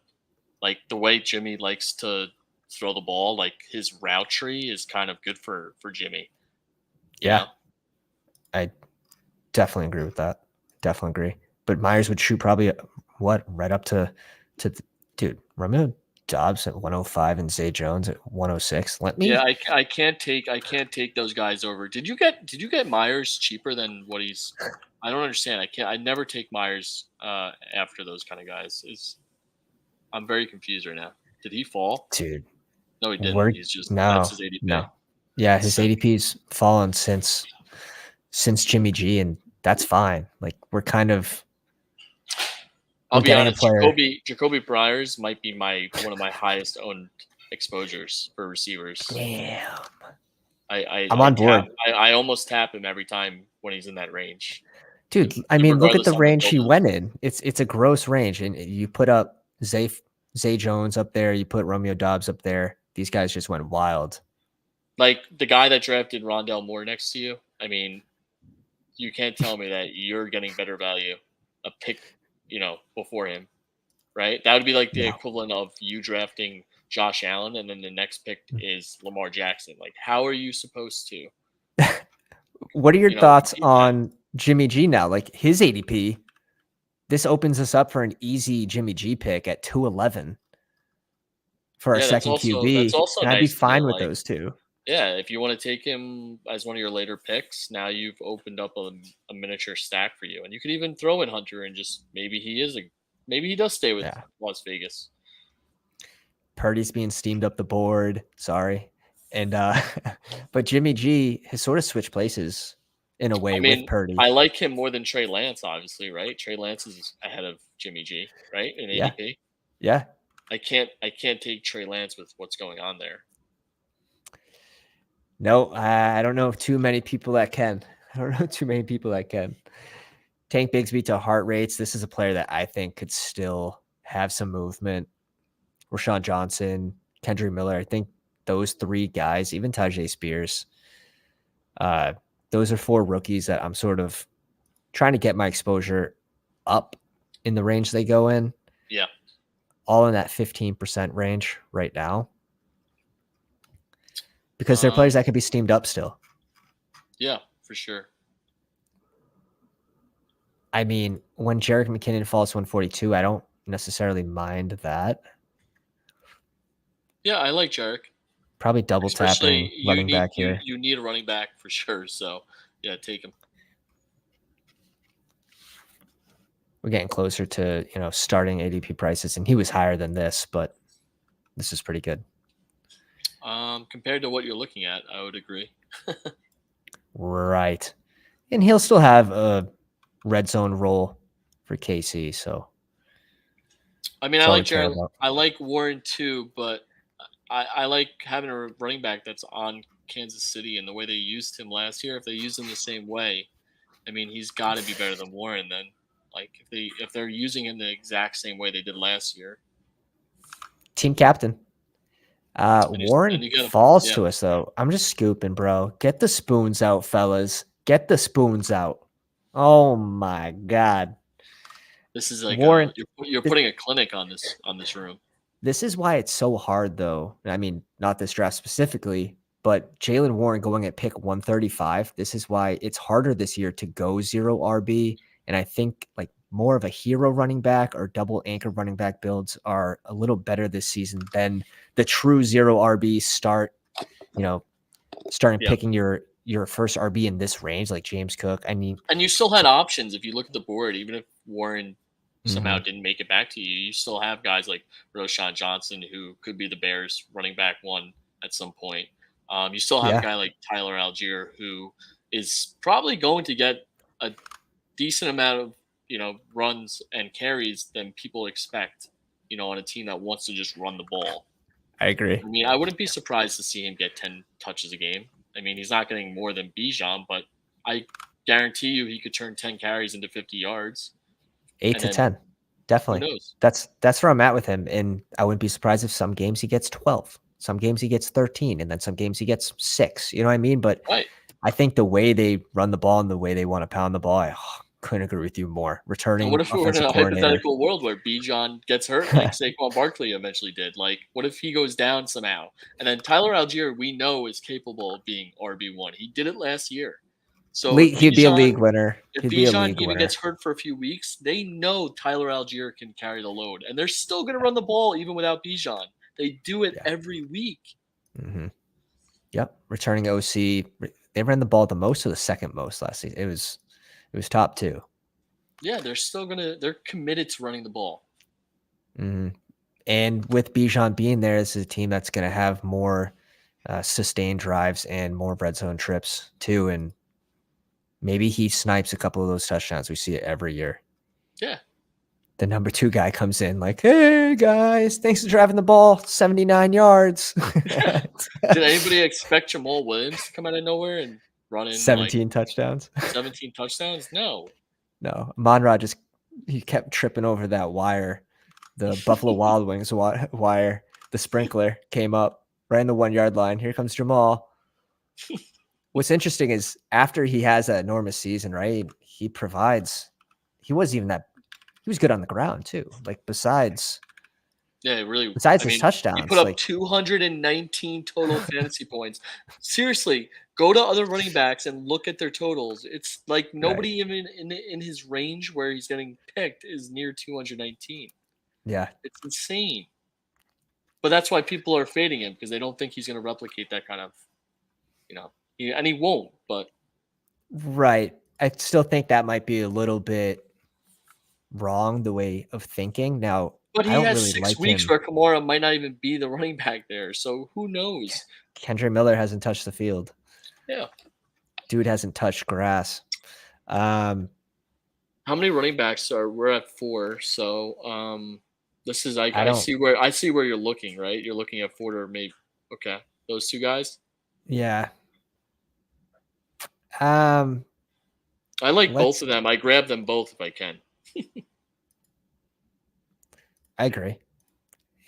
like, the way Jimmy likes to throw the ball, like, his route tree is kind of good for Jimmy. Yeah. I definitely agree with that. Definitely agree. But Myers would shoot probably, right up to dude, Romeo Dobbs at 105 and Zay Jones at 106. Yeah, I can't take those guys over. Did you get Myers cheaper than what he's? I don't understand. I never take Myers after those kind of guys. I'm very confused right now. Did he fall? Dude. No, he didn't. He's just that's his ADP. No. Yeah, his ADP's fallen since Jimmy G, and that's fine. Like we're kind of I'll be honest, Jacoby Byers might be one of my highest owned exposures for receivers. Damn. I'm on board. I almost tap him every time when he's in that range. Dude, I mean, look at the range he went in. It's a gross range, and you put up Zay Jones up there, you put Romeo Dobbs up there. These guys just went wild. Like the guy that drafted Rondale Moore next to you. I mean, you can't tell me that you're getting better value a pick, before him, right? That would be like the equivalent of you drafting Josh Allen and then the next pick is Lamar Jackson. Like, how are you supposed to? What are your thoughts on Jimmy G now? Like his ADP, this opens us up for an easy Jimmy G pick at 211 for our second QB. That's also and nice, I'd be fine with those two. Yeah, if you want to take him as one of your later picks, now you've opened up a miniature stack for you, and you could even throw in Hunter and just maybe he does stay with Las Vegas. Purdy's being steamed up the board. Sorry, and but Jimmy G has sort of switched places in a way with Purdy. I like him more than Trey Lance, obviously, right? Trey Lance is ahead of Jimmy G, right? In ADP. Yeah. I can't take Trey Lance with what's going on there. No, I don't know too many people that can. Tank Bigsby to heart rates. This is a player that I think could still have some movement. Rashawn Johnson, Kendrick Miller. I think those 3 guys, even Tajay Spears, those are 4 rookies that I'm sort of trying to get my exposure up in the range they go in. Yeah. All in that 15% range right now. Because they're players that could be steamed up still. Yeah, for sure. I mean, when Jerick McKinnon falls to 142, I don't necessarily mind that. Yeah, I like Jerick. Probably double tapping running back here. You need a running back for sure. So yeah, take him. We're getting closer to starting ADP prices, and he was higher than this, but this is pretty good. Compared to what you're looking at, I would agree. Right, and he'll still have a red zone role for KC. So, I mean, I like Warren too, but I like having a running back that's on Kansas City and the way they used him last year. If they use him the same way, I mean, he's got to be better than Warren. Then, like if they're using him the exact same way they did last year. Team captain. Warren falls to us though. I'm just scooping, bro. Get the spoons out, fellas. Get the spoons out. Oh my God. This is like Warren. You're putting a clinic on this room. This is why it's so hard, though. I mean, not this draft specifically, but Jaylen Warren going at pick 135. This is why it's harder this year to go 0 RB. And I think like more of a hero running back or double anchor running back builds are a little better this season than the true 0 RB starting picking your first RB in this range, like James Cook. I mean, and you still had options if you look at the board, even if Warren somehow didn't make it back to you. You still have guys like Roschon Johnson, who could be the Bears running back one at some point. You still have a guy like Tyler Algier, who is probably going to get a decent amount of runs and carries than people expect. On a team that wants to just run the ball. I agree. I mean, I wouldn't be surprised to see him get 10 touches a game. I mean, he's not getting more than Bijan, but I guarantee you he could turn 10 carries into 50 yards. 8 to 10. Definitely. That's where I'm at with him. And I wouldn't be surprised if some games he gets 12, some games he gets 13, and then some games he gets 6. You know what I mean? But I think the way they run the ball and the way they want to pound the ball, I couldn't agree with you more. Returning. What if we're in a hypothetical world where Bijan gets hurt like Saquon Barkley eventually did? Like, what if he goes down somehow? And then Tyler Algier, we know, is capable of being RB1. He did it last year. So he'd be a league winner. If Bijan even gets hurt for a few weeks, they know Tyler Algier can carry the load, and they're still going to run the ball even without Bijan. They do it every week. Mm-hmm. Yep, returning OC. They ran the ball the most or the second most last season. It was top 2. Yeah, they're committed to running the ball. Mm-hmm. And with Bijan being there, this is a team that's going to have more sustained drives and more red zone trips too, and maybe he snipes a couple of those touchdowns. We see it every year. Yeah. The number 2 guy comes in like, hey, guys, thanks for driving the ball 79 yards. Did anybody expect Jamal Williams to come out of nowhere and run in 17 touchdowns? 17 touchdowns? No. Monrod he kept tripping over that wire. The Buffalo Wild Wings wire. The sprinkler came up right in the 1-yard line. Here comes Jamal. What's interesting is after he has that enormous season, right? He was good on the ground too. Like besides his touchdowns, he put up 219 total fantasy points. Seriously, go to other running backs and look at their totals. It's like nobody even in his range where he's getting picked is near 219. Yeah, it's insane. But that's why people are fading him, because they don't think he's going to replicate that kind of, and he won't. But right, I still think that might be a little bit wrong, the way of thinking. Now, but he has 6 weeks where Kamara might not even be the running back there, so who knows? Kendre Miller hasn't touched the field. Yeah, dude hasn't touched grass. How many running backs we're at 4? So this is I see where you're looking, right? You're looking at 4 or maybe those 2 guys. Yeah. I like both of them. I grab them both if I can. I agree.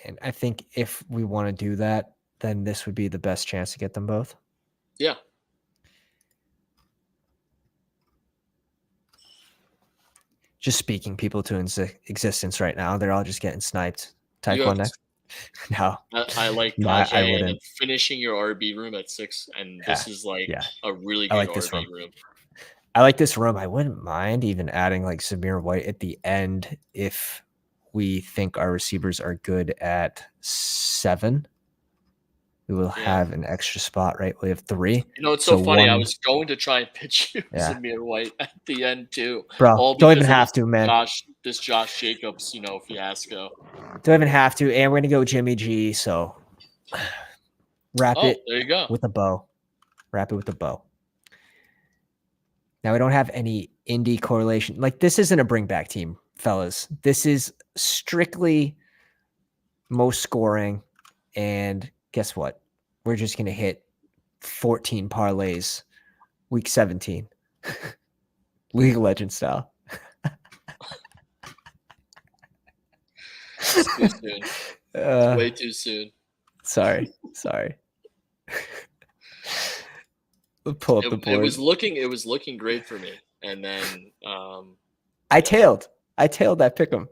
And I think if we want to do that, then this would be the best chance to get them both. Yeah. Just speaking people to existence right now. They're all just getting sniped. Type 1 next. No. I like Tajay and finishing your RB room at 6, and this is a really good RB room. I like this room. I wouldn't mind even adding like Zamir White at the end if we think our receivers are good at 7. we will have an extra spot, right? We have 3. It's so funny. I was going to try and pitch you Zamir White at the end too. Bro, all don't even have to, man. Josh Jacobs, fiasco. Don't even have to. And we're going to go Jimmy G, so wrap it there you go. with a bow. Wrap it with a bow. Now, we don't have any Indy correlation. Like, this isn't a bring back team, fellas. This is strictly most scoring. And guess what? We're just going to hit 14 parlays week 17. League of Legends style. It's too soon. It's way too soon. Sorry. We'll pull up the board. It was looking great for me. And then I tailed that pick'em.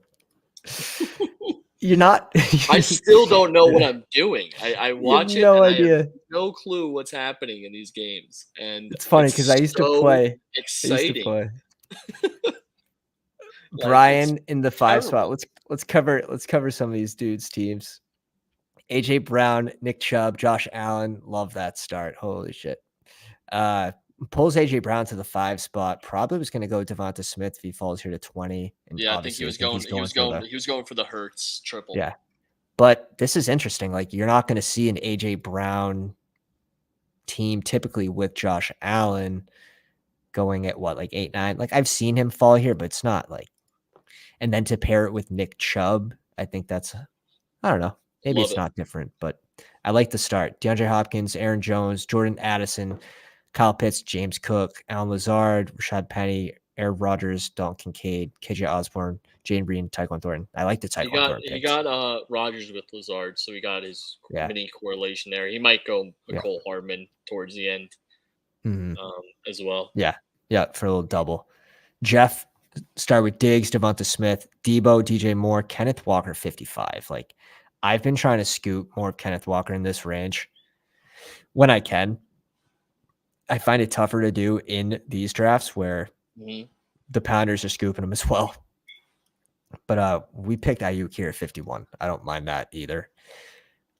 You're not. I still don't know what I'm doing. I watch it. No and idea. I have no clue what's happening in these games. And it's funny because I used to play. Exciting. Brian in the 5 spot. Let's cover some of these dudes' teams. AJ Brown, Nick Chubb, Josh Allen. Love that start. Holy shit. Pulls AJ Brown to the 5 spot. Probably was going to go Devonta Smith if he falls here to 20. And I think he was going for the Hurts triple. Yeah. But this is interesting. Like, you're not going to see an AJ Brown team typically with Josh Allen going at what, like 8-9. Like, I've seen him fall here, but it's not like. And then to pair it with Nick Chubb, I think that's, I don't know. Maybe it's not different, but I like the start. DeAndre Hopkins, Aaron Jones, Jordan Addison, Kyle Pitts, James Cook, Alan Lazard, Rashad Penny, Aaron Rodgers, Dalton Kincaid, KJ Osborne, Jane Breen, Tyquan Thornton. I like the Tyquan Thornton picks. He got Rodgers with Lazard, so he got his mini correlation there. He might go Nicole Hardman towards the end as well. Yeah, for a little double. Jeff, start with Diggs, Devonta Smith, Debo, DJ Moore, Kenneth Walker, 55. Like, I've been trying to scoop more of Kenneth Walker in this range when I can. I find it tougher to do in these drafts where the Pounders are scooping them as well. But we picked Ayuk here at 51. I don't mind that either.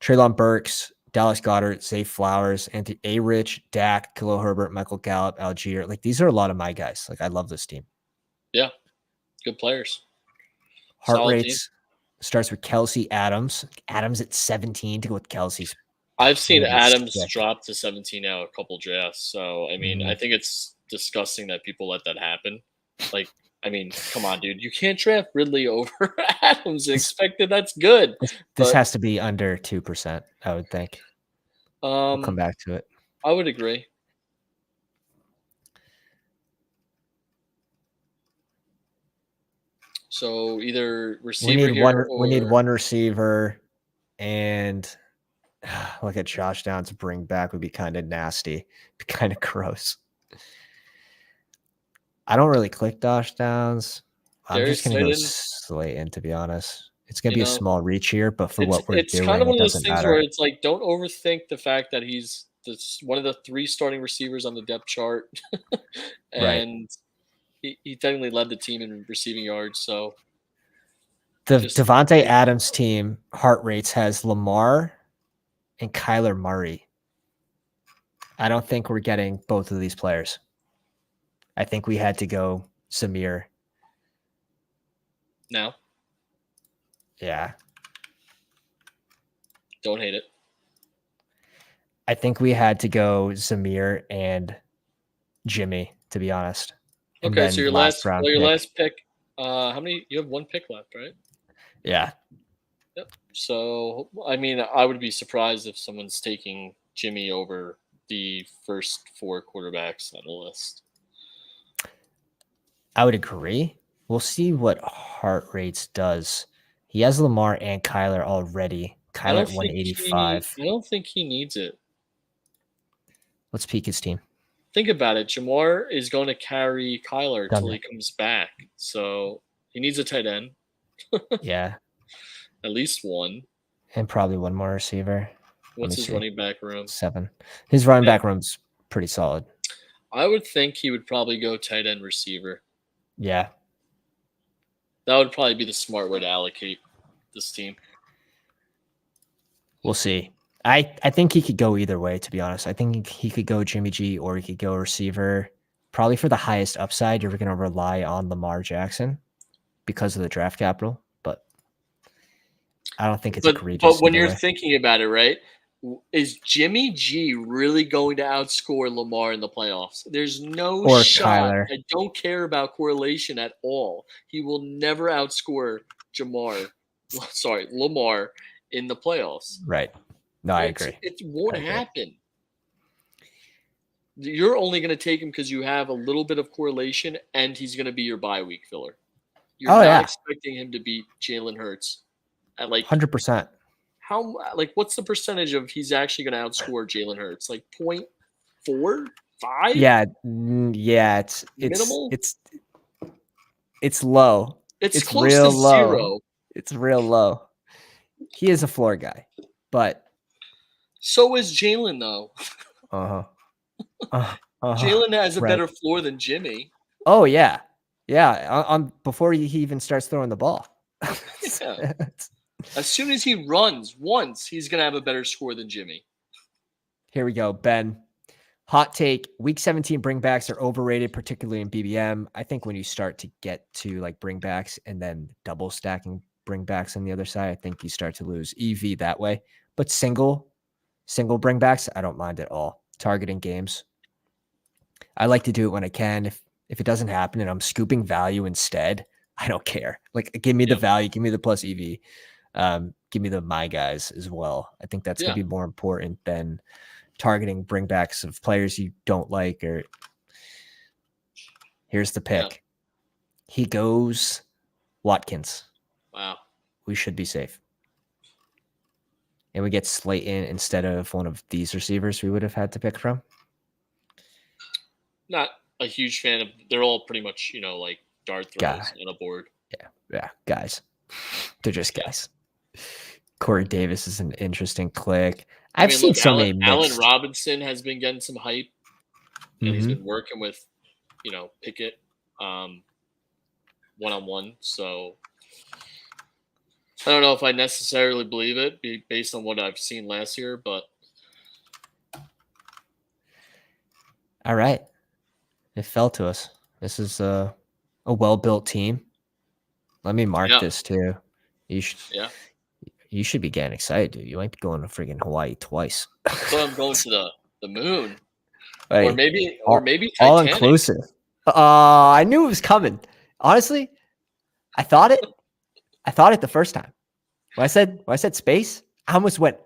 Treylon Burks, Dallas Goedert, Zay Flowers, Anthony A-Rich, Dak, Khalil Herbert, Michael Gallup, Algier. Like, these are a lot of my guys. Like, I love this team. Yeah, good players. Heart Solid rates team. Starts with Kelsey Adams. Adams at 17 to go with Kelsey's. I've seen Adams drop to 17 now a couple drafts. So, I mean, I think it's disgusting that people let that happen. Like, I mean, come on, dude. You can't draft Ridley over Adams and expect that that's good. This has to be under 2%, I would think. We'll come back to it. I would agree. So either receiver we need one receiver, and look at Josh Downs to bring back would be kind of nasty, kind of gross. I don't really click Josh Downs. I'm just going to go Slayton, to be honest. It's going to be a small reach here, but for what we're doing, it's kind of one of those things where it's like, don't overthink the fact that he's one of the 3 starting receivers on the depth chart. And he technically led the team in receiving yards. So the Devontae Adams team heart rates has Lamar and Kyler Murray. I don't think we're getting both of these players. I think we had to go Samir. Now? Yeah. Don't hate it. I think we had to go Zamir and Jimmy, to be honest. Okay, so your last pick. How many? You have 1 pick left, right? Yeah. Yep. So, I mean, I would be surprised if someone's taking Jimmy over the first 4 quarterbacks on the list. I would agree. We'll see what heart rates does. He has Lamar and Kyler already. Kyler at 185. I don't think he needs it. Let's peek his team. Think about it. Jamar is going to carry Kyler until he comes back. So he needs a tight end. Yeah. At least 1. And probably 1 more receiver. What's his running back room? 7. His running back room's pretty solid. I would think he would probably go tight end receiver. Yeah. That would probably be the smart way to allocate this team. We'll see. I think he could go either way, to be honest. I think he could go Jimmy G or he could go receiver. Probably for the highest upside, you're going to rely on Lamar Jackson because of the draft capital, but I don't think it's egregious. But when you're thinking about it, right, is Jimmy G really going to outscore Lamar in the playoffs? There's no or shot. Kyler. I don't care about correlation at all. He will never outscore Lamar in the playoffs. Right. No, I agree. It won't happen. You're only going to take him because you have a little bit of correlation, and he's going to be your bye week filler. You're not expecting him to beat Jalen Hurts at 100%. How what's the percentage of he's actually going to outscore Jalen Hurts? 0.4, 5? Yeah, it's minimal. It's low. It's close real to low. 0. It's real low. He is a floor guy, but so is Jalen though. Jalen has a better floor than Jimmy. Oh yeah. On before he even starts throwing the ball. Yeah. As soon as he runs once, he's going to have a better score than Jimmy. Here we go, Ben. Hot take, week 17 bringbacks are overrated, particularly in BBM. I think when you start to get to bringbacks and then double stacking bringbacks on the other side, I think you start to lose EV that way. But single bringbacks, I don't mind at all. Targeting games. I like to do it when I can. If it doesn't happen and I'm scooping value instead, I don't care. Give me the value, give me the plus EV. Give me my guys as well. I think that's going to be more important than targeting bringbacks of players you don't like. Or here's the pick. He goes Watkins. Wow. We should be safe. And we get Slayton instead of one of these receivers we would have had to pick from. Not a huge fan of. They're all pretty much, dart throws on a board. Yeah, guys. They're just guys. Corey Davis is an interesting click. I've seen so many mixed. Allen Robinson has been getting some hype, and he's been working with, Pickett one-on-one. So I don't know if I necessarily believe it based on what I've seen last year, but all right. It fell to us. This is a well-built team. Let me mark this too. You should be getting excited, dude. You might be going to friggin' Hawaii twice. So I'm going to the moon. Or maybe Titanic. All inclusive. I knew it was coming. Honestly, I thought it the first time. When I said space, I almost went,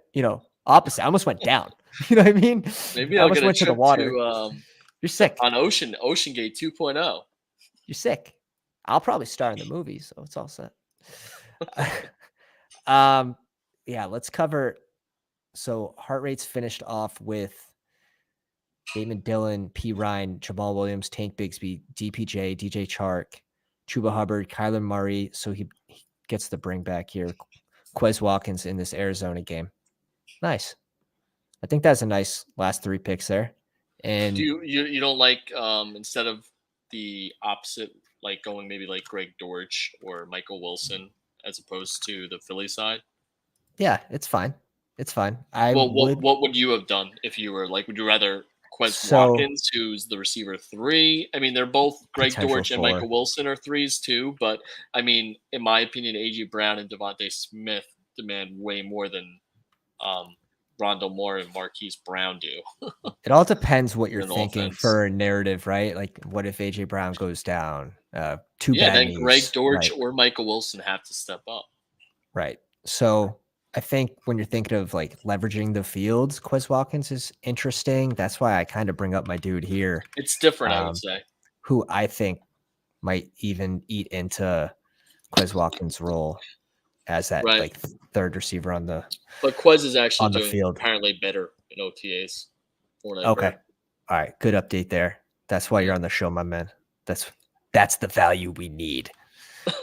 opposite. I almost went down. You know what I mean? Maybe I almost went to the water. You're sick. On Ocean Gate 2.0. You're sick. I'll probably star in the movie, so it's all set. Let's cover. So heart rates finished off with Damon Dillon, P. Ryan, Jamal Williams, Tank Bigsby, DPJ, DJ Chark, Chuba Hubbard, Kyler Murray. So he gets the bring back here. Quez Watkins in this Arizona game. Nice. I think that's a nice last 3 picks there. And do you don't like instead of the opposite, going maybe like Greg Dortch or Michael Wilson as opposed to the Philly side? Yeah, it's fine. It's fine. What would you have done if you were would you rather Quez Watkins, who's the receiver 3? I mean, they're both Greg Dortch and Michael Wilson are 3s too, but I mean, in my opinion, A.J. Brown and Devontae Smith demand way more than Rondale Moore and Marquise Brown do. It all depends what you're thinking for a narrative, right? What if A.J. Brown goes down? Then Greg Dortch or Michael Wilson have to step up. Right. So I think when you're thinking of leveraging the fields, Quez Watkins is interesting. That's why I kind of bring up my dude here. It's different, I would say. Who I think might even eat into Quez Watkins' role as that third receiver on the. But Quez is actually on the doing field. Apparently better in OTAs. Okay. All right. Good update there. That's why you're on the show, my man. That's the value we need.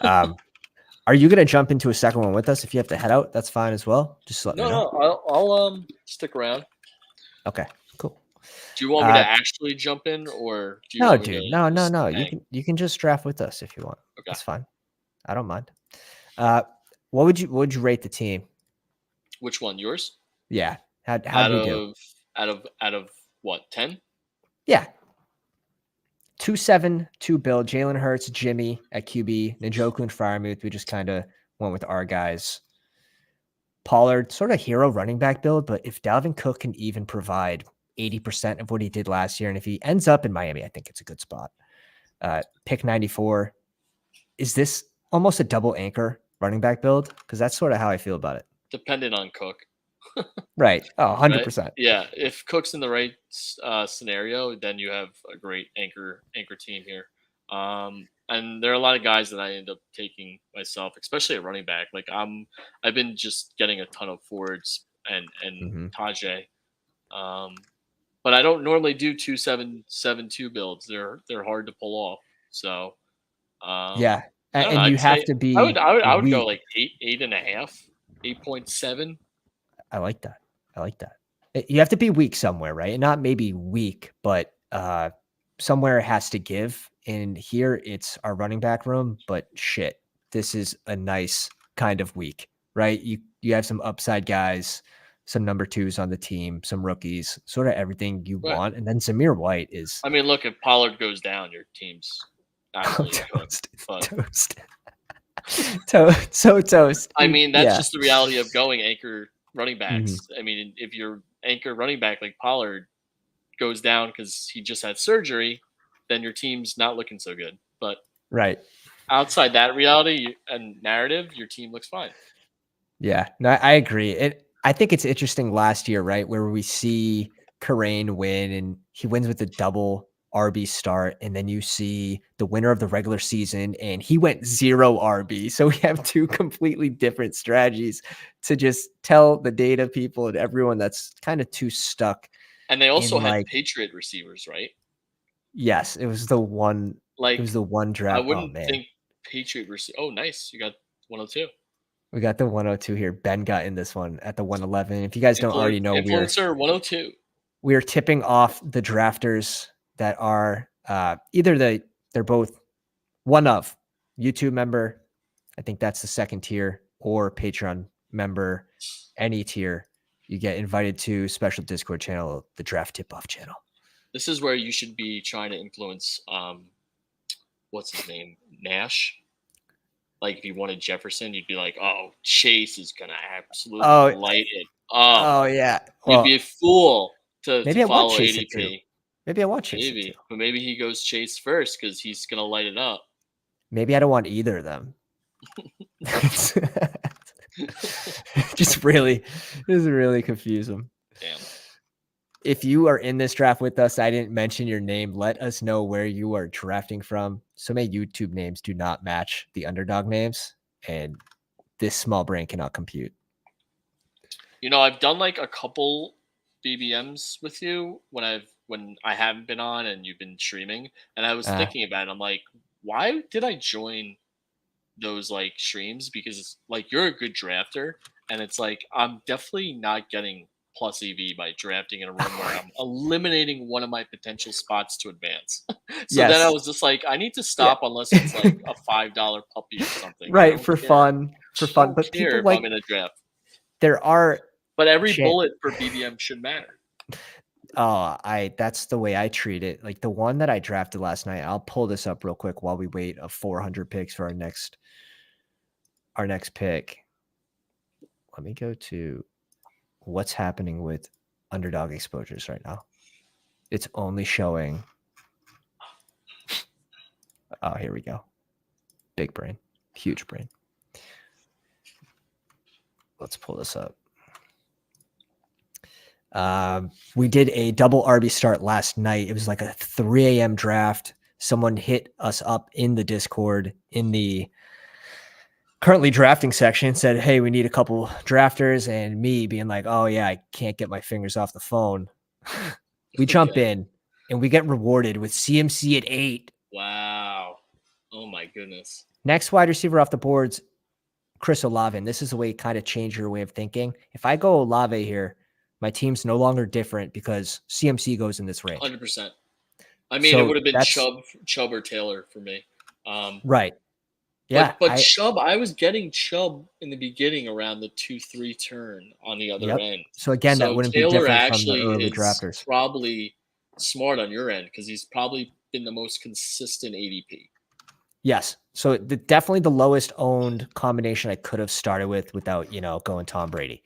Are you going to jump into a second one with us? If you have to head out, that's fine as well. Just let me know. No, I'll stick around. Okay, cool. Do you want me to actually jump in, or do you no, dude? No. You can just draft with us if you want. Okay, that's fine. I don't mind. What would you rate the team? Which one? Yours? Yeah, How did we do? Out of what, 10? Yeah. 2-7, 2 build. Jalen Hurts, Jimmy at QB, Njoku and Freiermuth. We just kind of went with our guys. Pollard, sort of hero running back build, but if Dalvin Cook can even provide 80% of what he did last year, and if he ends up in Miami, I think it's a good spot. Pick 94. Is this almost a double anchor running back build? Because that's sort of how I feel about it. Dependent on Cook. Right. Oh, 100%. Right? Yeah. If Cook's in the right scenario, then you have a great anchor team here. And there are a lot of guys that I end up taking myself, especially at running back. Like I've been just getting a ton of forwards and Tajay. But I don't normally do 2-7-7-2 builds. They're hard to pull off. So yeah. I don't know. And you I'd have say to be I would go weak. like 8.5, 8.7. I like that. You have to be weak somewhere, right? And not maybe weak, but somewhere it has to give. And here it's our running back room, but shit, this is a nice kind of week, right? You have some upside guys, some number 2s on the team, some rookies, sort of everything you want. And then Zamir White is. I mean, look, if Pollard goes down, your team's absolutely toast. Toast. So toast. I mean, that's just the reality of going anchor running backs. I mean, if your anchor running back like Pollard goes down because he just had surgery, then your team's not looking so good. But right outside that reality and narrative, your team looks fine. Yeah, no, I agree. I think it's interesting last year, right, where we see Karain win and he wins with a double RB start, and then you see the winner of the regular season and he went 0 RB. So we have two completely different strategies to just tell the data people and everyone that's kind of too stuck. And they also had Patriot receivers, right? Yes, it was the one. It was the one draft. I wouldn't think Patriot receiver. Oh, nice! You got 102. We got the 102 here. Ben got in this one at the 111. If you guys don't already know, influencer 102. We're tipping off the drafters that are either they're both one of YouTube member. I think that's the second tier, or Patreon member. Any tier, you get invited to special Discord channel, the draft tip off channel. This is where you should be trying to influence. What's his name? Nash. Like if you wanted Jefferson, you'd be like, "Oh, Chase is gonna absolutely light it up." Oh yeah, you'd be a fool to follow Chase ADP. Maybe I want Chase. Maybe, but maybe he goes Chase first because he's gonna light it up. Maybe I don't want either of them. Just really confuse them. Damn. If you are in this draft with us, I didn't mention your name. Let us know where you are drafting from. So many YouTube names do not match the Underdog names, and this small brain cannot compute. You know, I've done like a couple BBMs with you when I haven't been on and you've been streaming, and I was thinking about it. I'm like, why did I join those like streams? Because it's like you're a good drafter, and it's like I'm definitely not getting plus EV by drafting in a room where I'm eliminating one of my potential spots to advance. Then I was just like, I need to stop unless it's like a $5 puppy or something. Right, for fun. But people like I'm in a draft. There are, but every bullet for BBM should matter. That's the way I treat it. Like the one that I drafted last night, I'll pull this up real quick while we wait of 400 picks for our next pick. Let me go to what's happening with Underdog exposures right now. It's only showing. Oh, here we go. Big brain, huge brain. Let's pull this up. We did a double RB start last night. It was like a 3 a.m. draft. Someone hit us up in the Discord in the currently drafting section, said, "Hey, we need a couple drafters," and me being like, "Oh yeah, I can't get my fingers off the phone." We jump in and we get rewarded with CMC at 8. Wow. Oh my goodness. Next wide receiver off the boards, Chris Olave. This is the way kind of change your way of thinking. If I go Olave here, my team's no longer different because CMC goes in this range. 100%. I mean, it would have been Chubb or Taylor for me. Right. Yeah, but Chubb, I was getting Chubb in the beginning around the 2-3 turn on the other end. So again, that wouldn't be Taylor different from the actually early is drafters. probably smart on your end because he's probably been the most consistent ADP. Yes. So definitely the lowest owned combination I could have started with without, going Tom Brady.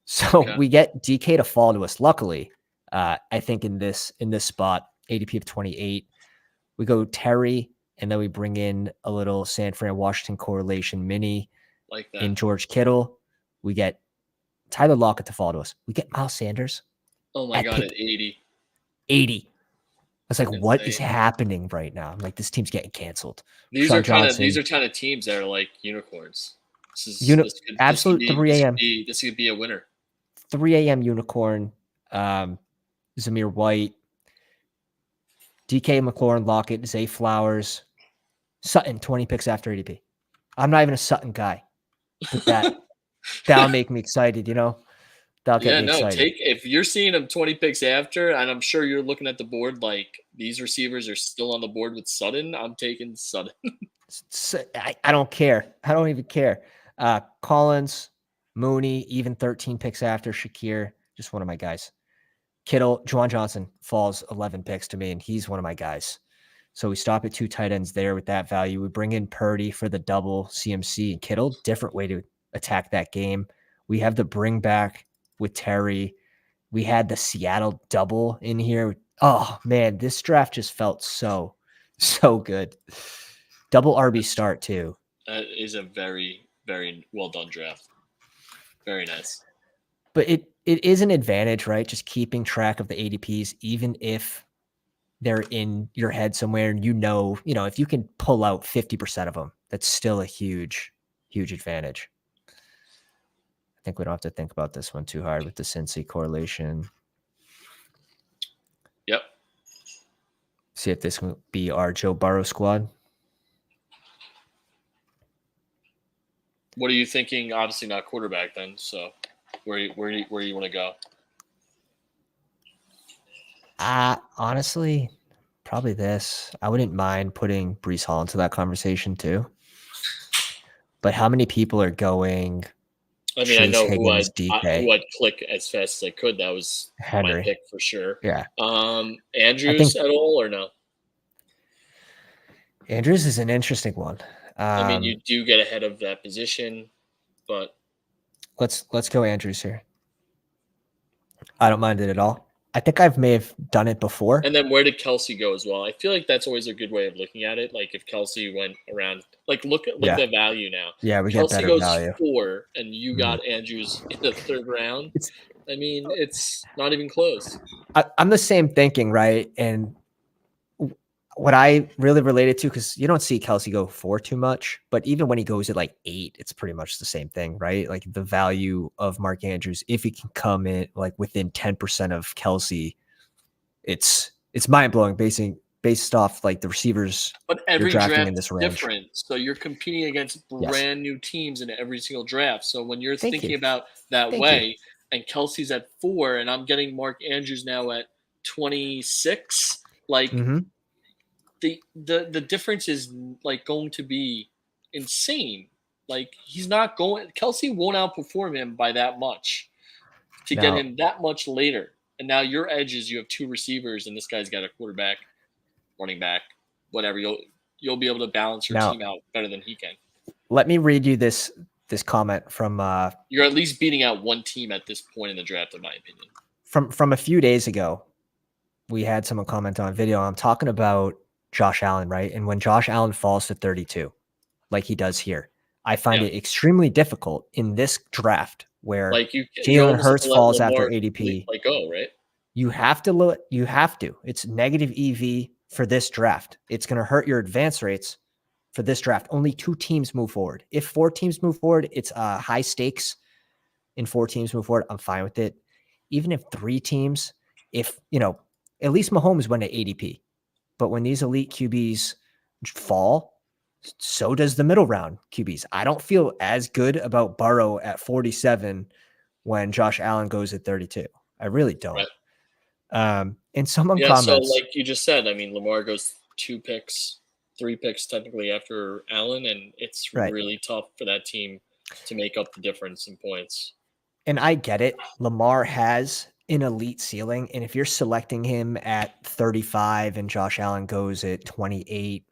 So we get DK to fall to us. Luckily, I think in this spot, ADP of 28, we go Terry, and then we bring in a little San Fran Washington correlation mini like that. in George Kittle. We get Tyler Lockett to fall to us. We get Miles Sanders. Oh my God, at 80. 80. I was like, what is happening right now? I'm like, this team's getting canceled. These are kind of teams that are like unicorns. Absolute 3 a.m. This could be a winner. 3 a.m. unicorn. Zamir White, DK McLaurin, Lockett, Zay Flowers, Sutton, 20 picks after ADP. I'm not even a Sutton guy, but that'll make me excited, That'll get me excited. If you're seeing him 20 picks after, and I'm sure you're looking at the board like these receivers are still on the board with Sutton, I'm taking Sutton. I don't care. I don't even care. Collins, Mooney, even 13 picks after Shakir, just one of my guys. Kittle, Juwan Johnson falls 11 picks to me, and he's one of my guys. So we stop at 2 tight ends there with that value. We bring in Purdy for the double CMC and Kittle. Different way to attack that game. We have the bring back with Terry. We had the Seattle double in here. Oh, man, this draft just felt so good. Double RB start, too. That is a very, very well done draft. Very nice. But it is an advantage, right? Just keeping track of the ADPs, even if they're in your head somewhere, and if you can pull out 50% of them, that's still a huge, huge advantage. I think we don't have to think about this one too hard with the Cincy correlation. Yep. See if this will be our Joe Burrow squad. What are you thinking? Obviously not quarterback then. So where you want to go? Honestly, probably this. I wouldn't mind putting Breece Hall into that conversation too. But how many people are going? I mean, I know who I'd click as fast as I could. That was Henry. My pick for sure. Yeah. Andrews at all or no? Andrews is an interesting one. I mean, you do get ahead of that position, but let's go Andrews here. I don't mind it at all. I think I may have done it before. And then where did Kelsey go as well? I feel like that's always a good way of looking at it. Like if Kelsey went around, like look at the value now. Yeah, we Kelsey get better goes value. 4, and you got Andrews in the 3rd round. I mean, it's not even close. I'm the same thinking, right? And what I really related to, because you don't see Kelsey go 4 too much, but even when he goes at like 8, it's pretty much the same thing, right? Like the value of Mark Andrews, if he can come in like within 10% of Kelsey, it's mind blowing based off like the receivers. But every draft is different, so you're competing against brand new teams in every single draft. So when you're thinking about that way, and Kelsey's at 4, and I'm getting Mark Andrews now at 26, like. The difference is like going to be insane. Like Kelsey won't outperform him by that much to get him that much later. And now your edge is you have 2 receivers and this guy's got a quarterback, running back, whatever. You'll be able to balance your team out better than he can. Let me read you this comment from you're at least beating out one team at this point in the draft, in my opinion. From a few days ago. We had someone comment on video. I'm talking about Josh Allen, right? And when Josh Allen falls to 32, like he does here, I find it extremely difficult in this draft where Jalen Hurts falls after ADP. Right? You have to. It's negative EV for this draft. It's going to hurt your advance rates for this draft. Only 2 teams move forward. If 4 teams move forward, it's high stakes. And 4 teams move forward, I'm fine with it. Even if 3 teams, at least Mahomes went at ADP. But when these elite QBs fall, so does the middle round QBs. I don't feel as good about Burrow at 47 when Josh Allen goes at 32. I really don't. Right. And someone comments. So like you just said, I mean, Lamar goes 2 picks 3 picks technically after Allen, and it's really tough for that team to make up the difference in points. And I get it. Lamar has an elite ceiling, and if you're selecting him at 35 and Josh Allen goes at 28,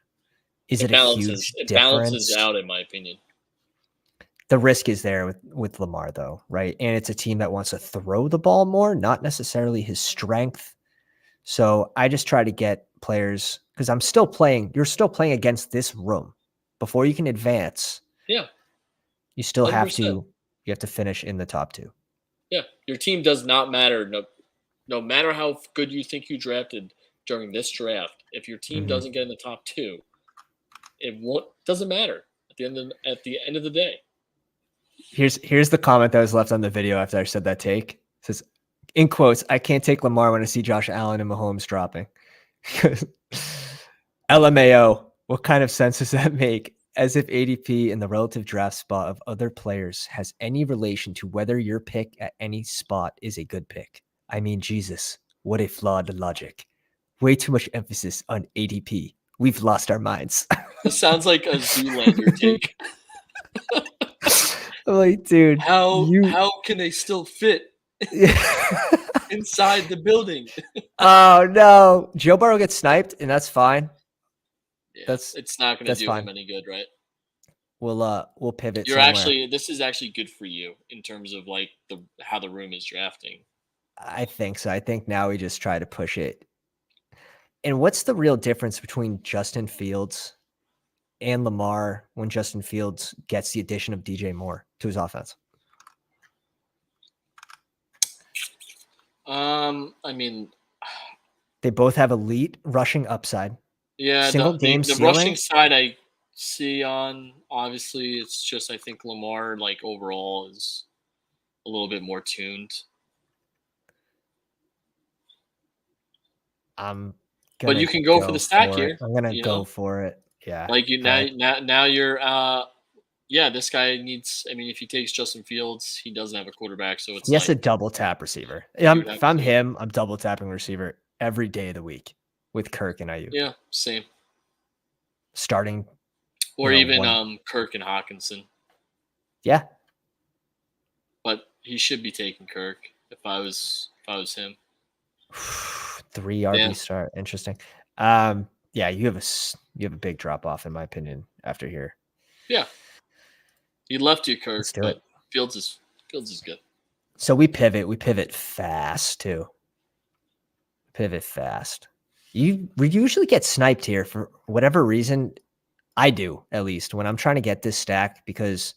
is it a huge difference? It balances out, in my opinion. The risk is there with Lamar, though, right? And it's a team that wants to throw the ball more, not necessarily his strength. So I just try to get players because I'm still playing. You're still playing against this room. Before you can advance, yeah, you still 100%. You have to finish in the top 2. Yeah, your team does not matter. No matter how good you think you drafted during this draft, if your team doesn't get in the top 2, it doesn't matter at the end of the day. Here's the comment that was left on the video after I said that take. It says, in quotes, I can't take Lamar when I see Josh Allen and Mahomes dropping. LMAO, what kind of sense does that make? As if ADP in the relative draft spot of other players has any relation to whether your pick at any spot is a good pick. I mean, Jesus, what a flawed logic. Way too much emphasis on ADP. We've lost our minds. This sounds like a Zoolander take. I'm like, dude, how can they still fit inside the building? Oh no, Joe Burrow gets sniped, and that's fine. Yeah, it's not going to do him any good, right? We'll pivot. This is actually good for you in terms of like how the room is drafting. I think so. I think now we just try to push it. And what's the real difference between Justin Fields and Lamar when Justin Fields gets the addition of DJ Moore to his offense? I mean, they both have elite rushing upside. Yeah, the rushing side I see on, obviously, it's just I think Lamar, like, overall is a little bit more tuned. But you can go for the stack here. I'm gonna go for it. Yeah. Like now you're this guy needs. I mean, if he takes Justin Fields, he doesn't have a quarterback, so it's a double tap receiver. If I'm him, I'm double tapping receiver every day of the week with Kirk and Ayuk. Yeah, same. Starting, or even Kirk and Hawkinson. Yeah, but he should be taking Kirk if I was him. 3 RB start. Interesting. Yeah, you have a big drop off in my opinion after here. Yeah, he left you Kirk, but Fields is good. So we pivot fast too. Pivot fast. We usually get sniped here for whatever reason. I do, at least when I'm trying to get this stack, because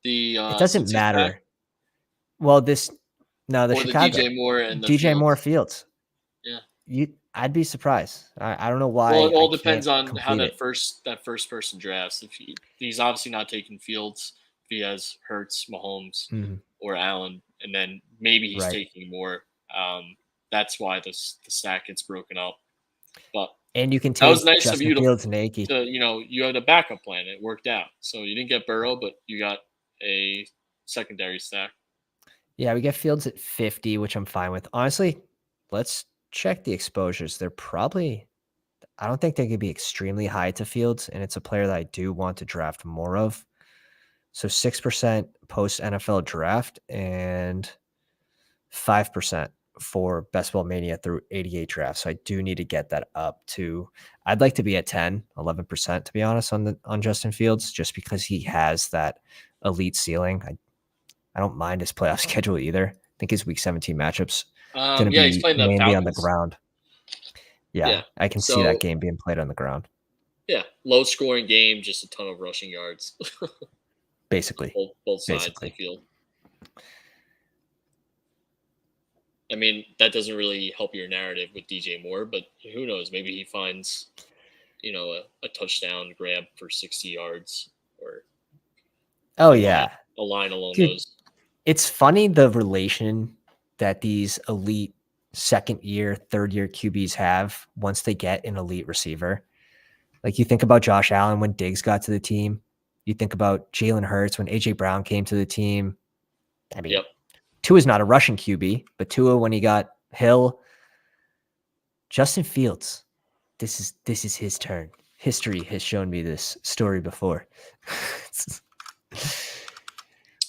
it doesn't matter. Stack? Well, the Chicago DJ Moore and DJ Moore Fields. Yeah, I'd be surprised. I don't know why. Well, it all depends on how that first person drafts. If he's obviously not taking Fields, if he has Hurts, Mahomes, or Allen, and then maybe he's taking Moore. That's why the stack gets broken up. But and you can take that was nice Justin of you Fields and Nagy. You had a backup plan. It worked out. So you didn't get Burrow, but you got a secondary stack. Yeah, we get Fields at 50, which I'm fine with. Honestly, let's check the exposures. They're probably, I don't think they could be extremely high to Fields, and it's a player that I do want to draft more of. So 6% post NFL draft and 5% for Best Ball Mania through 88 drafts. So I do need to get that up to, I'd like to be at 10, 11%, to be honest, on Justin Fields, just because he has that elite ceiling. I don't mind his playoff schedule either. I think his week 17 matchups going to be mainly on the ground. Yeah, I can see that game being played on the ground. Yeah, low scoring game, just a ton of rushing yards. Basically. Both sides of the field. I mean, that doesn't really help your narrative with DJ Moore, but who knows? Maybe he finds, a touchdown grab for 60 yards or a line along those. It's funny the relation that these elite second-year, third-year QBs have once they get an elite receiver. Like you think about Josh Allen when Diggs got to the team. You think about Jalen Hurts when A.J. Brown came to the team. I mean, Tua's not a rushing QB, but Tua when he got Hill. Justin Fields, this is his turn. history has shown me this story before.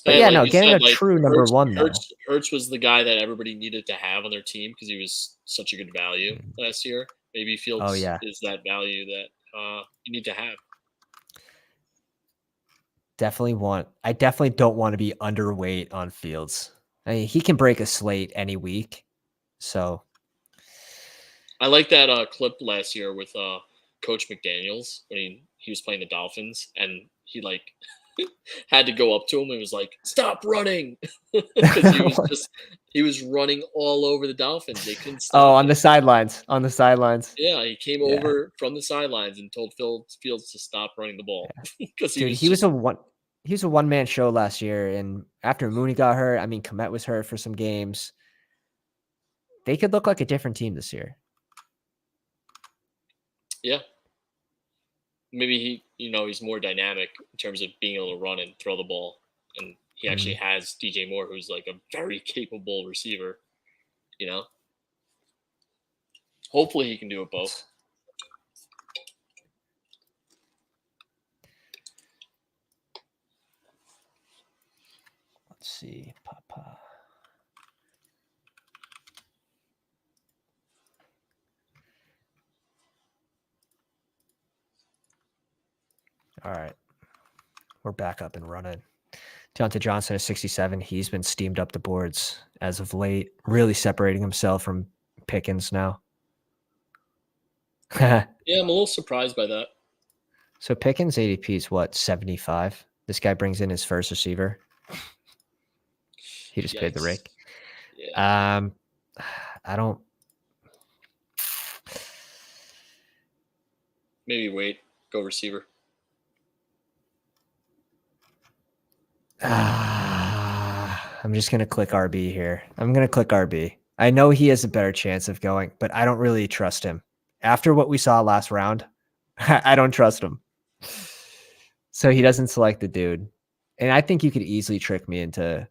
But yeah, no, getting a true number one though. Hurts was the guy that everybody needed to have on their team because he was such a good value last year. Maybe Fields is that value that you need to have. I definitely don't want to be underweight on Fields. I mean, he can break a slate any week. So I like that clip last year with Coach McDaniels when he was playing the Dolphins and he like had to go up to him and was like, "Stop running," because he was running all over the Dolphins. They couldn't stop. Oh, on the sidelines. On the sidelines. Yeah, he came over from the sidelines and told Fields to stop running the ball because he was a one-man show last year, and after Mooney got hurt, I mean, Kmet was hurt for some games. They could look like a different team this year. Yeah. Maybe he's more dynamic in terms of being able to run and throw the ball. And he actually has DJ Moore, who's like a very capable receiver, Hopefully he can do it both. Let's see, Papa. All right. We're back up and running. Deontay Johnson is 67. He's been steamed up the boards as of late, really separating himself from Pickens now. Yeah, I'm a little surprised by that. So Pickens ADP is what, 75? This guy brings in his first receiver. He just paid the rake. Yeah. I don't. Maybe wait. Go receiver. I'm just going to click RB here. I'm going to click RB. I know he has a better chance of going, but I don't really trust him. After what we saw last round, I don't trust him. So he doesn't select the dude. And I think you could easily trick me into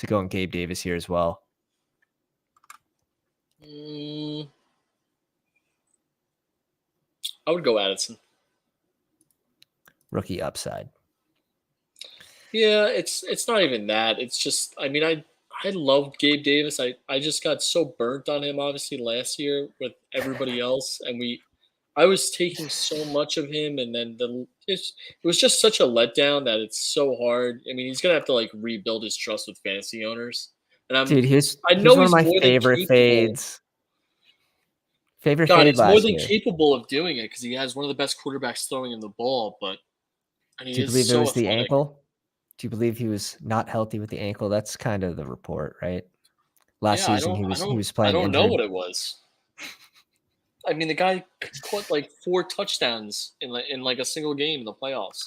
going Gabe Davis here as well. I would go Addison. Rookie upside. Yeah, it's not even that. It's just, I mean, I loved Gabe Davis. I just got so burnt on him, obviously, last year with everybody else. And I was taking so much of him. And then it was just such a letdown that it's so hard. I mean, he's going to have to like rebuild his trust with fantasy owners. And he's one of my favorite fades. Favorite fade he's last more than year. capable of doing it because he has one of the best quarterbacks throwing him the ball. But do you believe it was the ankle? Do you believe he was not healthy with the ankle? That's kind of the report, right? Last season he was playing. I don't injured. know what it was. I mean, the guy caught like 4 touchdowns in like a single game in the playoffs,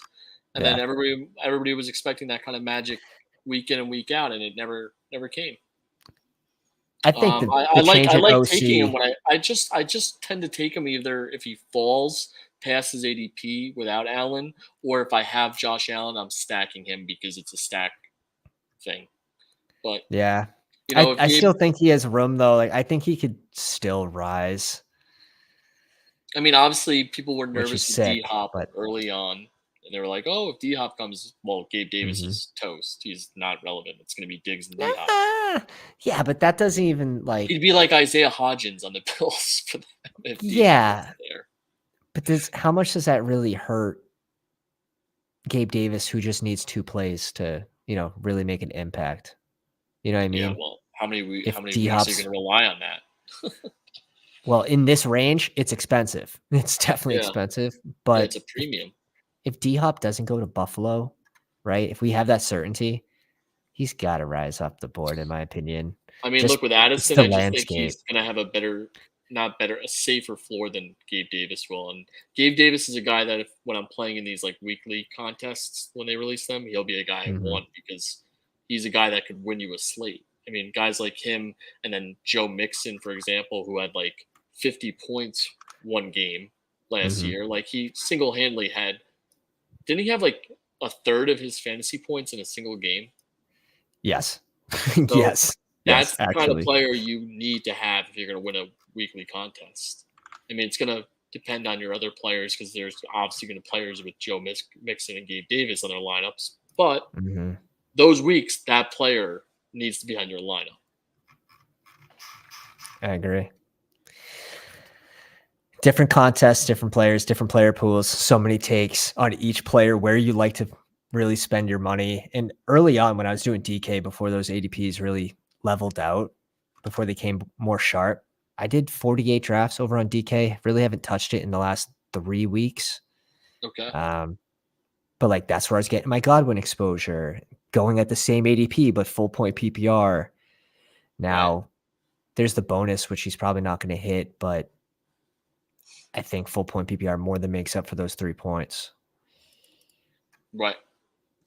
and then everybody was expecting that kind of magic week in and week out, and it never came. I think I like taking him when I just tend to take him either if he falls past his ADP without Allen, or if I have Josh Allen, I'm stacking him because it's a stack thing. But yeah, I still think he has room though. Like I think he could still rise. I mean, obviously, people were nervous with D-Hop early on, and they were like, "Oh, if D-Hop comes, well, Gabe Davis is toast. He's not relevant. It's going to be Diggs and D-Hop." Yeah, but that doesn't even like. He'd be like Isaiah Hodgins on the Bills for them. Yeah, but how much does that really hurt Gabe Davis, who just needs 2 plays to really make an impact? You know what I mean? Yeah. Well, how many weeks are you going to rely on that? Well, in this range, it's expensive. It's definitely expensive, but it's a premium. If D-Hop doesn't go to Buffalo, right? If we have that certainty, he's got to rise up the board, in my opinion. I mean, look, with Addison, I just think he's going to have a safer floor than Gabe Davis will. And Gabe Davis is a guy that when I'm playing in these like weekly contests, when they release them, he'll be a guy I want because he's a guy that could win you a slate. I mean, guys like him and then Joe Mixon, for example, who had like 50 points one game last year. Like he single-handedly didn't he have like a third of his fantasy points in a single game? Yes. So yes. That's the kind of player you need to have if you're going to win a weekly contest. I mean, it's going to depend on your other players because there's obviously going to be players with Joe Mixon and Gabe Davis on their lineups. But those weeks, that player needs to be on your lineup. I agree. Different contests, different players, different player pools, so many takes on each player, where you like to really spend your money. And early on when I was doing DK, before those ADPs really leveled out, before they came more sharp, I did 48 drafts over on DK. Really haven't touched it in the last 3 weeks. Okay. But like that's where I was getting my Godwin exposure, going at the same ADP, but full point PPR. Now there's the bonus, which he's probably not going to hit, but I think full point PPR more than makes up for those 3 points. Right.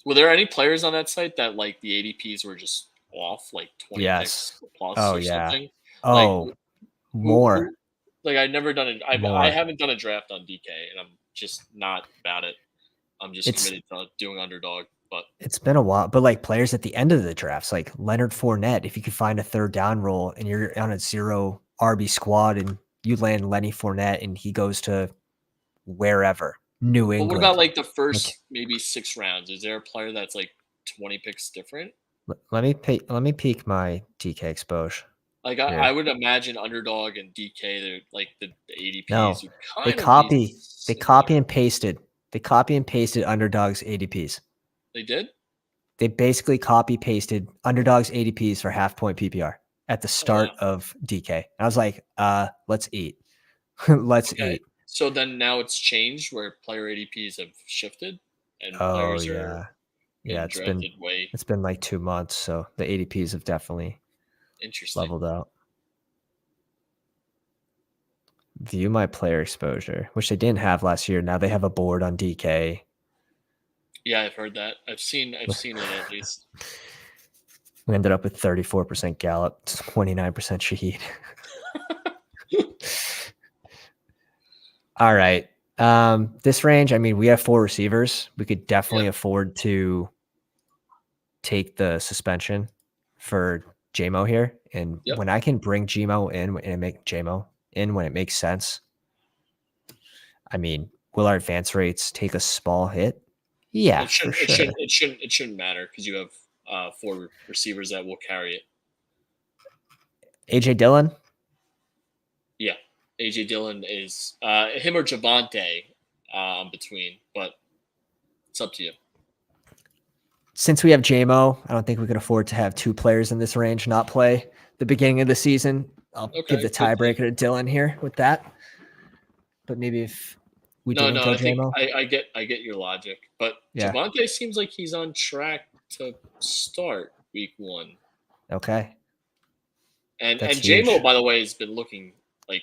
Were there any players on that site that like the ADPs were just off, like 20 picks plus or something? Oh, like, more. Like I've never done it. I haven't done a draft on DK, and I'm just not about it. I'm just committed to doing Underdog. But it's been a while. But like players at the end of the drafts, like Leonard Fournette, if you could find a third down roll and you're on a 0 RB squad and you land Lenny Fournette and he goes to wherever, New England. But what about like the first maybe 6 rounds? Is there a player that's like 20 picks different? Let me peek my DK exposure. Like I would imagine Underdog and DK, they're like the ADPs. No, they copy and pasted. They copy and pasted Underdog's ADPs. They did? They basically copy pasted Underdog's ADPs for half point PPR at the start of DK. And I was like, let's eat. Let's eat. So then now it's changed where player ADPs have shifted and players are it's been like 2 months, so the ADPs have definitely leveled out. View my player exposure, which they didn't have last year. Now they have a board on DK. Yeah, I've heard that. I've seen it at least. We ended up with 34% Gallup, 29% Shaheed. All right. This range, I mean, we have 4 receivers. We could definitely afford to take the suspension for JMO here. And when I can bring JMO in and make JMO in when it makes sense, I mean, will our advance rates take a small hit? Yeah, for sure. It shouldn't matter because you have 4 receivers that will carry it. AJ Dillon? Yeah. AJ Dillon is him or Javonte between, but it's up to you. Since we have JMO, I don't think we can afford to have 2 players in this range not play the beginning of the season. I'll give the tiebreaker to Dillon here with that. But maybe if we didn't go JMO. I get your logic, but Javonte seems like he's on track to start week 1. Okay. And JMO, by the way, has been looking like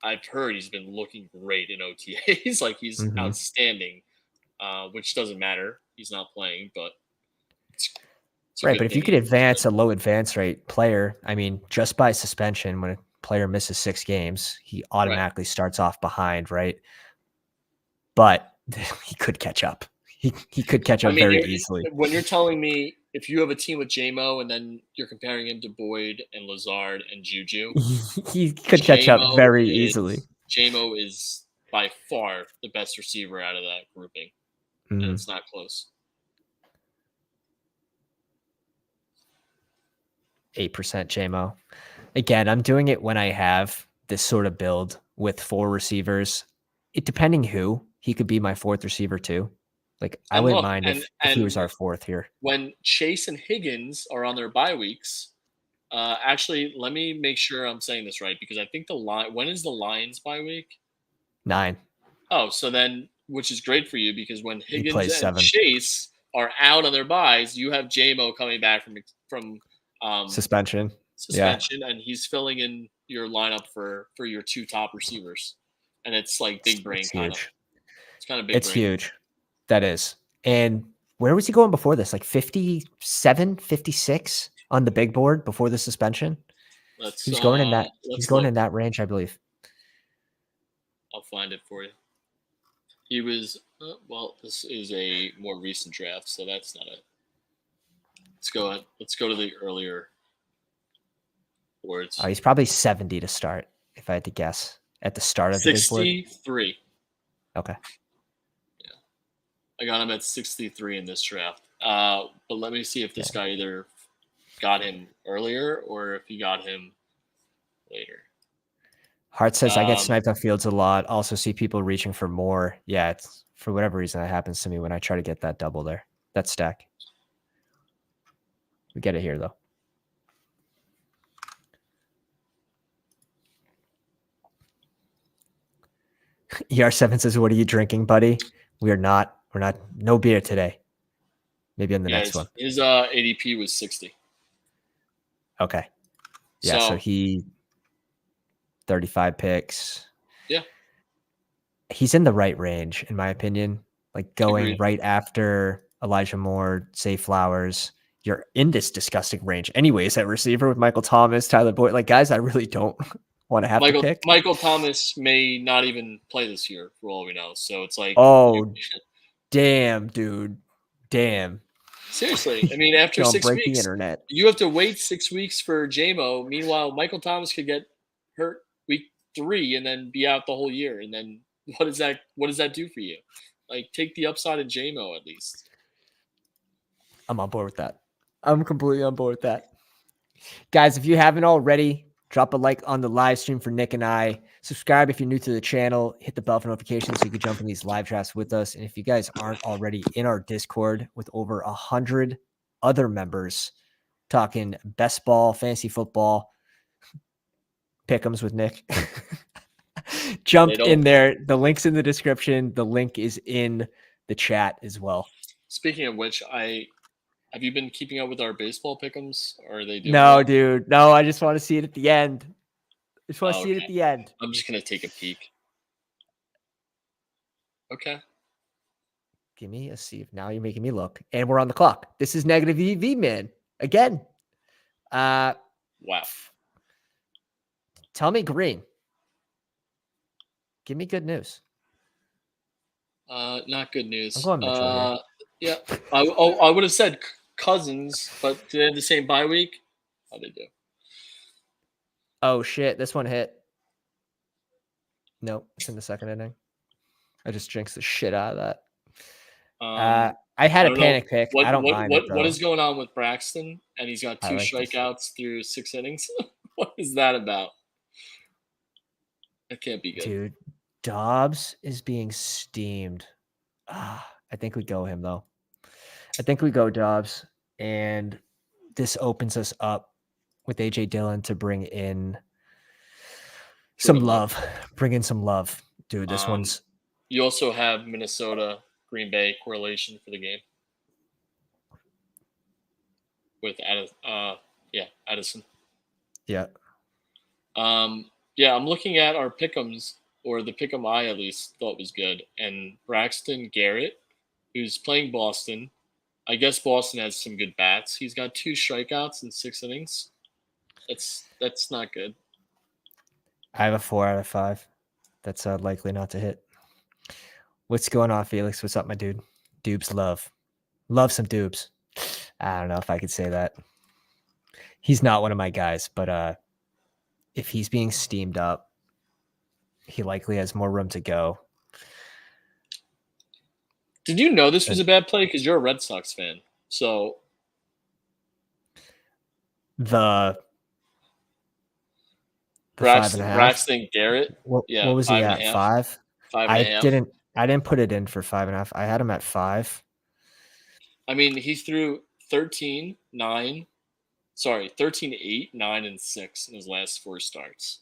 I've heard he's been looking great in OTAs. Like he's outstanding, which doesn't matter. He's not playing, but it's right. But if you could advance a low advance rate player, I mean, just by suspension, when a player misses 6 games, he automatically starts off behind, right? But he could catch up. He could catch up very easily. When you're telling me if you have a team with JMO and then you're comparing him to Boyd and Lazard and Juju, he could catch up very easily. JMO is by far the best receiver out of that grouping, and it's not close. 8% JMO. Again, I'm doing it when I have this sort of build with 4 receivers. It depending who, he could be my 4th receiver too. Like I wouldn't mind if he was our 4th here. When Chase and Higgins are on their bye weeks, actually, let me make sure I'm saying this right because I think when is the Lions bye week? 9. Oh, so then, which is great for you because when Higgins and Chase are out on their byes, you have JMO coming back from suspension, and he's filling in your lineup for your 2 top receivers, and it's like big brain kind of. It's kind of big. It's huge. That is. And where was he going before this? Like 57, 56 on the big board before the suspension? He's going in that. He's going in that range, I believe. I'll find it for you. He was this is a more recent draft, so that's not it. Let's go to the earlier boards. Oh, he's probably 70 to start, if I had to guess. at the start of the big board? 63. Okay. Yeah. I got him at 63 in this draft. But let me see if this guy either got him earlier or if he got him later. Hart says, I get sniped on fields a lot. Also see people reaching for more. Yeah, it's for whatever reason that happens to me when I try to get that double there. That stack. We get it here, though. ER7 says, what are you drinking, buddy? We're not. No beer today. Maybe on the next one. His ADP was 60. Okay. Yeah, so he 35 picks. Yeah. He's in the right range, in my opinion. Like going right after Elijah Moore, Zay Flowers. You're in this disgusting range anyways at receiver with Michael Thomas, Tyler Boyd. Like, guys, I really don't want to have to pick. Michael Thomas may not even play this year for all we know. So it's like, oh, damn, dude. Damn. Seriously. I mean, after 6 break weeks, the internet. You have to wait 6 weeks for JMO. Meanwhile, Michael Thomas could get hurt week 3 and then be out the whole year. And then what does that do for you? Like, take the upside of JMO at least. I'm on board with that. I'm completely on board with that. Guys, if you haven't already, drop a like on the live stream for Nick and I. Subscribe if you're new to the channel. Hit the bell for notifications so you can jump in these live drafts with us. And if you guys aren't already in our Discord with over 100 other members talking best ball, fantasy football, pick'ems with Nick, jump in there. The link's in the description. The link is in the chat as well. Speaking of which, have you been keeping up with our baseball pick'ems? Or are they doing No, dude. No, I just want to see it at the end. I just want to see it at the end. I'm just going to take a peek. Okay. Give me a see. Now you're making me look. And we're on the clock. This is negative EV, man. Again. Wow. Tell me green. Give me good news. Not good news. I'm going Mitchell here. Yeah. I would have said Cousins, but do they have the same bye week? How they do? Oh shit! This one hit. Nope, it's in the second inning. I just jinxed the shit out of that. I had a panic pick. I don't mind it, though. What is going on with Braxton? And he's got 2 strikeouts through 6 innings. What is that about? That can't be good, dude. Dobbs is being steamed. I think we go him though. I think we go Dobbs, and this opens us up with AJ Dillon to bring in some love. Bring in some love, dude. This one's. You also have Minnesota Green Bay correlation for the game with Addison. Yeah. Yeah, I'm looking at our pick'ems, or the pick'em I at least thought was good, and Braxton Garrett, who's playing Boston. I guess Boston has some good bats. He's got 2 strikeouts in 6 innings. That's not good. I have a 4 out of 5. That's likely not to hit. What's going on, Felix? What's up, my dude? Dubes love some Dubes. I don't know if I could say that. He's not one of my guys, but if he's being steamed up, he likely has more room to go. Did you know this was a bad play? Because you're a Red Sox fan. So Braxton Garrett. What was he at? 5? 5.5. I didn't put it in for 5.5. I had him at 5. I mean, he threw 13, 8, 9, and 6 in his last 4 starts.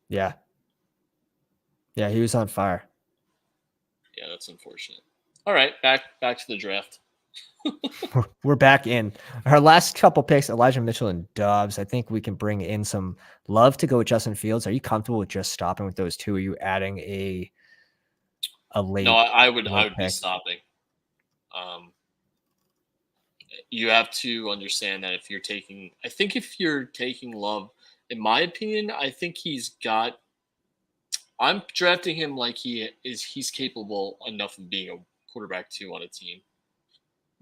Yeah. Yeah, he was on fire. Yeah, that's unfortunate. All right, back to the draft. We're back in. Our last couple picks, Elijah Mitchell and Dobbs. I think we can bring in some love to go with Justin Fields. Are you comfortable with just stopping with those 2? Are you adding a late? No, I would be stopping. You have to understand that if you're taking Love, in my opinion, I think I'm drafting him like he's capable enough of being a quarterback 2 on a team.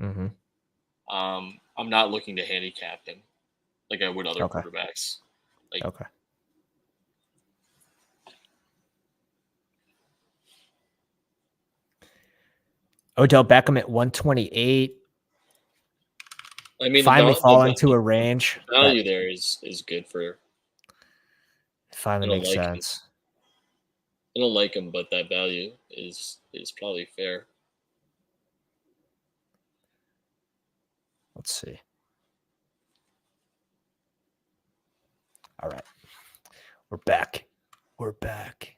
Mm-hmm. I'm not looking to handicap him like I would other quarterbacks. Okay. Odell Beckham at 128. I mean, finally falling to a range. Value there is good for. Finally makes sense. I don't like him, but that value is probably fair. Let's see. All right. We're back.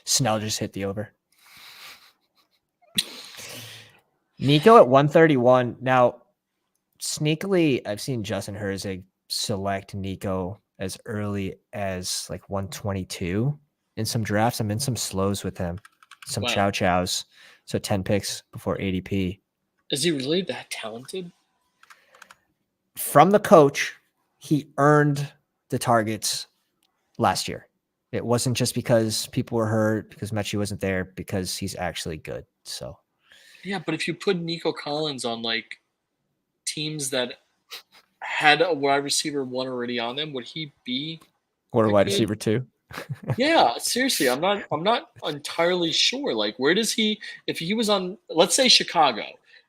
Snell just hit the over. Nico at 131. Now, sneakily, I've seen Justin Herzig select Nico as early as like 122 in some drafts. I'm in some slows with him, some chow chows. So 10 picks before ADP. Is he really that talented? From the coach, he earned the targets last year. It wasn't just because people were hurt, because Mechie wasn't there, because he's actually good. So, yeah, but if you put Nico Collins on like teams that had a wide receiver one already on them, would he be or a wide receiver two? Yeah, seriously, I'm not entirely sure. Like, where does he? If he was on, let's say Chicago,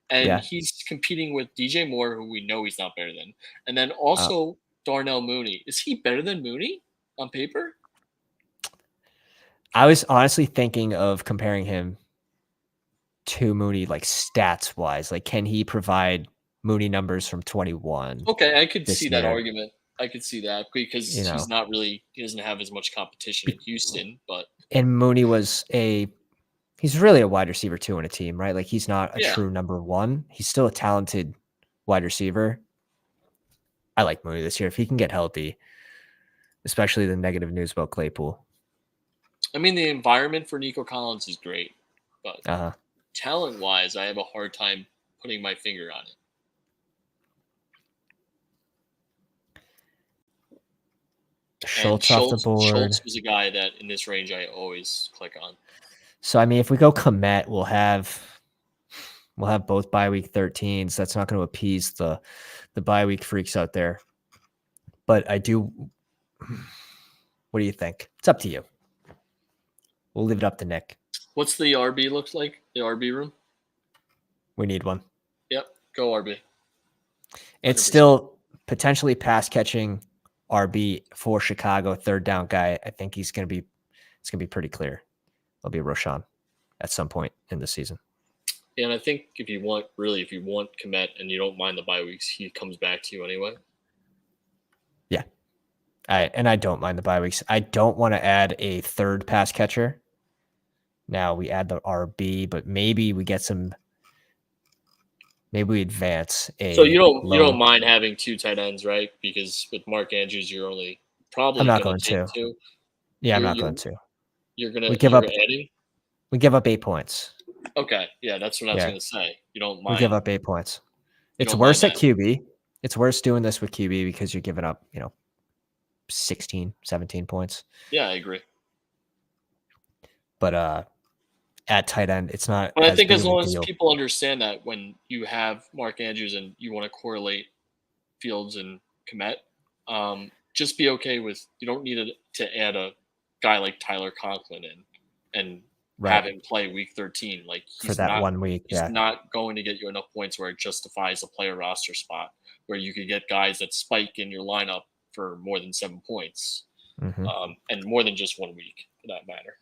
and he's competing with DJ Moore, who we know he's not better than, and then also Darnell Mooney, is he better than Mooney on paper? I was honestly thinking of comparing him to Mooney, like stats wise. Like, can he provide Mooney numbers from 21? Okay, I could see that argument. I could see that because he's not really, he doesn't have as much competition in Houston, but. And Mooney he's really a wide receiver two in a team, right? Like, he's not a true number one. He's still a talented wide receiver. I like Mooney this year. If he can get healthy, especially the negative news about Claypool. I mean, the environment for Nico Collins is great, but talent-wise, I have a hard time putting my finger on it. Schultz off the board. Schultz was a guy that in this range I always click on. So, I mean, if we go Komet, we'll have both bye week 13s. That's not going to appease the bye week freaks out there. But I do. What do you think? It's up to you. We'll leave it up to Nick. What's the RB looks like? The RB room? We need one. Yep. Go RB. 100%. It's still potentially pass catching RB for Chicago, third down guy. I think it's going to be pretty clear. It'll be Roshan at some point in the season. Yeah, and I think if you want Komet and you don't mind the bye weeks, he comes back to you anyway. Yeah. I don't mind the bye weeks. I don't want to add a third pass catcher. Now we add the RB, but maybe we get some. Maybe we advance a. So you don't mind having two tight ends, right? Because with Mark Andrews, you're only probably. I'm not going to. Yeah, I'm not going to. You're gonna. We give up. Adding? We give up 8 points. Okay, yeah, that's what I was gonna say. You don't mind. We give up 8 points. It's worse at QB. It's worse doing this with QB because you're giving up, 16, 17 points. Yeah, I agree. But at tight end, it's not. But I think as long as people understand that when you have Mark Andrews and you want to correlate Fields and Komet, just be okay with, you don't need to add a guy like Tyler Conklin in and have him play week 13. Like, for that 1 week, he's not going to get you enough points where it justifies a player roster spot where you could get guys that spike in your lineup for more than 7 points, and more than just 1 week for that matter.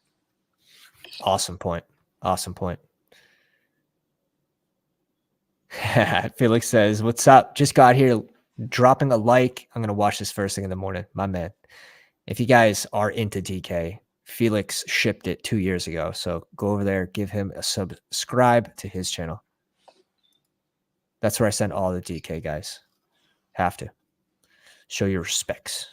Awesome point. Felix says, "What's up? Just got here. Dropping a like. I'm going to watch this first thing in the morning. My man. If you guys are into DK, Felix shipped it 2 years ago. So go over there, give him a subscribe to his channel. That's where I send all the DK guys. Have to. Show your respects."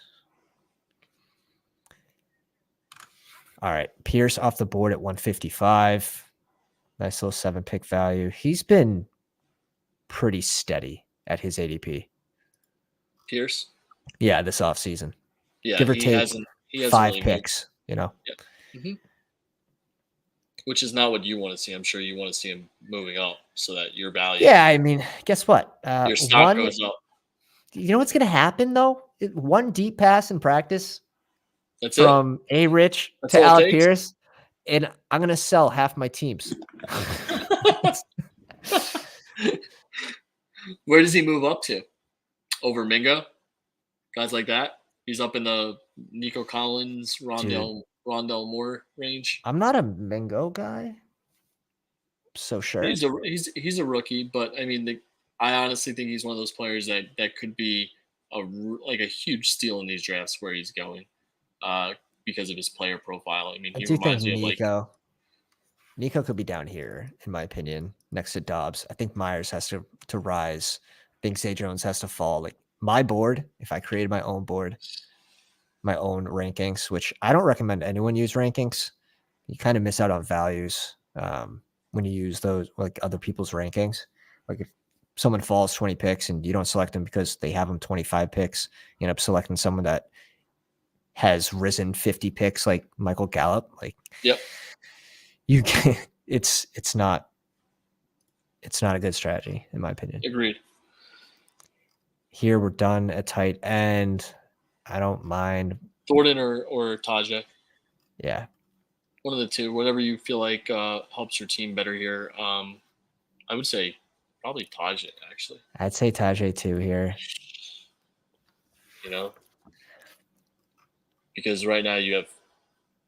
All right. Pierce off the board at 155. Nice little 7-pick value. He's been pretty steady at his ADP. Pierce? Yeah, this offseason. Yeah, give or take he hasn't 5 really picks, Yep. Mm-hmm. Which is not what you want to see. I'm sure you want to see him moving up so that your value. Yeah, I mean, guess what? Your stock goes up. You know what's going to happen, though? One deep pass in practice. That's from A-Rich to Alec Pierce, and I'm going to sell half my teams. Where does he move up to? Over Mingo? Guys like that? He's up in the Nico Collins, Rondell Moore range. I'm not a Mingo guy. So sure. He's a rookie, but I mean, I honestly think he's one of those players that could be a huge steal in these drafts where he's going, because of his player profile. I mean, he reminds me of Nico. Nico could be down here, in my opinion, next to Dobbs. I think Myers has to rise. I think Zay Jones has to fall. Like my board, if I created my own board, my own rankings, which I don't recommend anyone use rankings. You kind of miss out on values when you use those, like other people's rankings. Like if someone falls 20 picks and you don't select them because they have them 25 picks, you end up selecting someone that has risen 50 picks, like Michael Gallup. Like, yep. You can it's not a good strategy, in my opinion. Agreed. Here we're done at tight end. I don't mind Thornton or Tajay. Yeah. One of the two, whatever you feel like helps your team better here. I would say probably Tajay, actually. I'd say Tajay too here. You know? Because right now you have,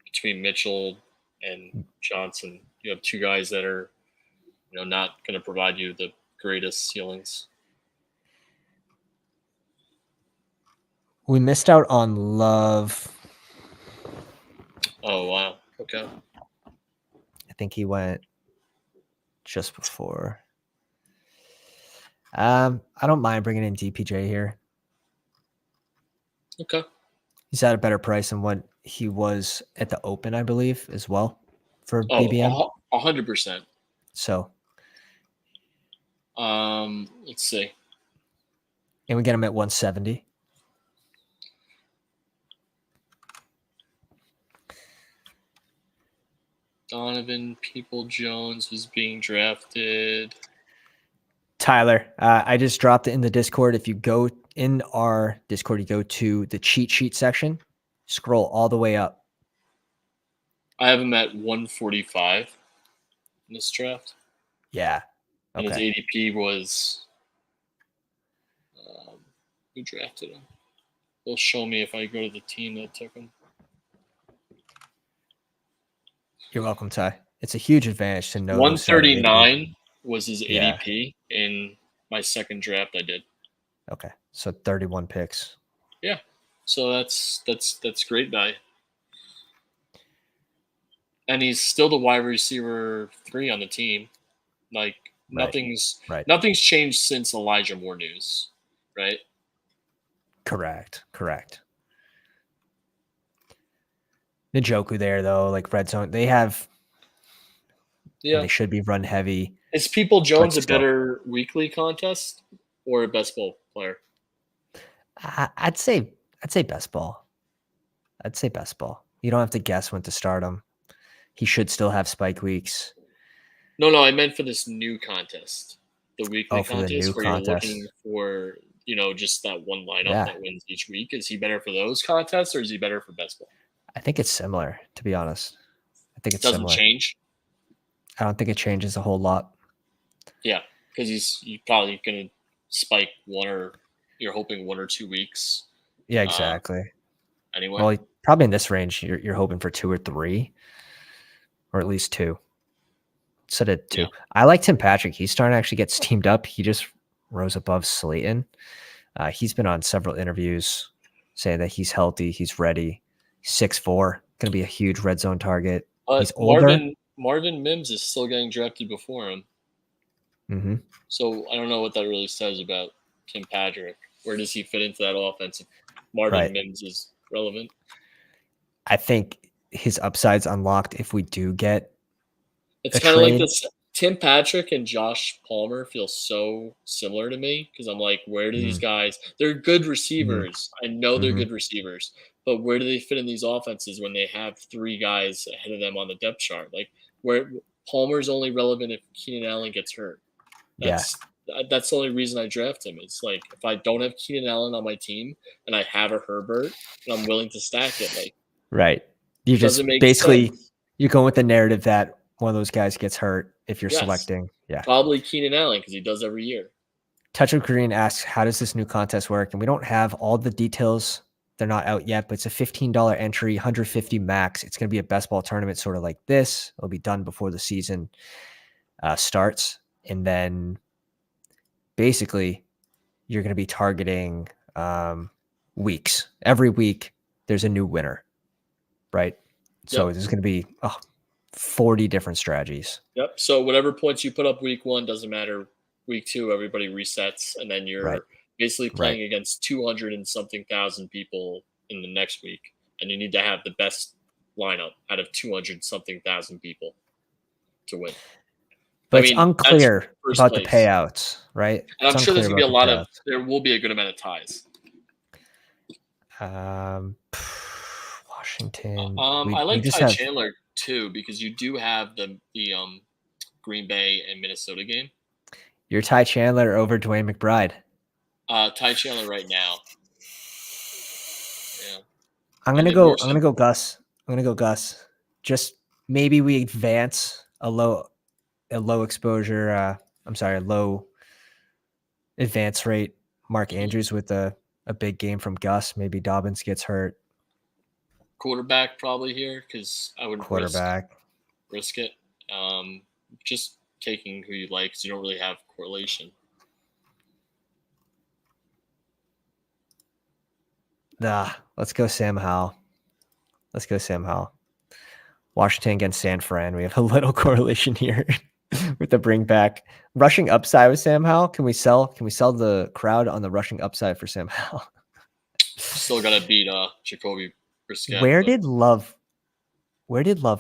between Mitchell and Johnson, you have two guys that are, not going to provide you the greatest ceilings. We missed out on Love. Oh, wow. Okay. I think he went just before. I don't mind bringing in DPJ here. Okay. He's at a better price than what he was at the Open, I believe, as well, for BBM. 100%. So. Let's see. And we get him at 170. Donovan People-Jones is being drafted. Tyler, I just dropped it in the Discord. If you go in our Discord, you go to the cheat sheet section, scroll all the way up. I have him at 145 in this draft. Yeah. Okay. And his ADP was, who drafted him? They'll show me if I go to the team that took him. You're welcome, Ty. It's a huge advantage to know. 139 was his ADP in my second draft I did. Okay, so 31 picks. Yeah, so that's great value. And he's still the wide receiver 3 on the team. Like nothing's changed since Elijah Moore news, right? Correct. Njoku there though, like red zone, they have. Yeah, they should be run heavy. Is People-Jones a better weekly contest or a best ball player? I'd say best ball. You don't have to guess when to start him. He should still have spike weeks. No, I meant for this new contest, the weekly contest where you're looking for, just that one lineup that wins each week. Is he better for those contests or is he better for best ball? I think it's similar, to be honest. I think it doesn't change. I don't think it changes a whole lot. Yeah, because he's probably going to spike you're hoping 1 or 2 weeks. Yeah, exactly. Anyway. Well, probably in this range, you're hoping for 2 or 3, or at least 2. Set it 2. Yeah. I like Tim Patrick. He's starting to actually get steamed up. He just rose above Slayton. He's been on several interviews saying that he's healthy, he's ready. 6'4", going to be a huge red zone target. He's older. Marvin Mims is still getting drafted before him. Mm-hmm. So I don't know what that really says about Tim Patrick. Where does he fit into that offense if Marvin Mims is relevant? I think his upside's unlocked if we do get. It's kind of like this. Tim Patrick and Josh Palmer feel so similar to me because I'm like, where do these guys? They're good receivers. I know they're good receivers, but where do they fit in these offenses when they have 3 guys ahead of them on the depth chart? Like where Palmer's only relevant if Keenan Allen gets hurt. That's the only reason I draft him. It's like if I don't have Keenan Allen on my team and I have a Herbert and I'm willing to stack it, like you just basically you're going with the narrative that one of those guys gets hurt if you're selecting. Yeah. Probably Keenan Allen because he does every year. Touch of Green asks, how does this new contest work? And we don't have all the details. They're not out yet, but it's a $15 entry, 150 max. It's going to be a best ball tournament sort of like this. It'll be done before the season starts. And then basically you're going to be targeting weeks. Every week there's a new winner, right? So there's going to be 40 different strategies. Yep. So whatever points you put up week 1, doesn't matter. Week 2, everybody resets, and then you're basically playing against 200 and something thousand people in the next week, and you need to have the best lineup out of 200 something thousand people to win. But it's unclear about the payouts, right? And I'm sure there's going to be there will be a good amount of ties. Washington. I like Ty Chandler too, because you do have the Green Bay and Minnesota game. You're Ty Chandler over Dwayne McBride. Ty Chandler right now. Yeah. I'm gonna go Gus. I'm gonna go Gus. Just maybe we advance a low exposure. Low advance rate. Mark Andrews with a big game from Gus. Maybe Dobbins gets hurt. Quarterback probably here because I would risk it. Just taking who you like because you don't really have correlation. Let's go Sam Howell. Washington against San Fran. We have a little correlation here with the bring back. Rushing upside with Sam Howell. Can we sell the crowd on the rushing upside for Sam Howell? Still gotta beat Jacoby Brissett. Where did Love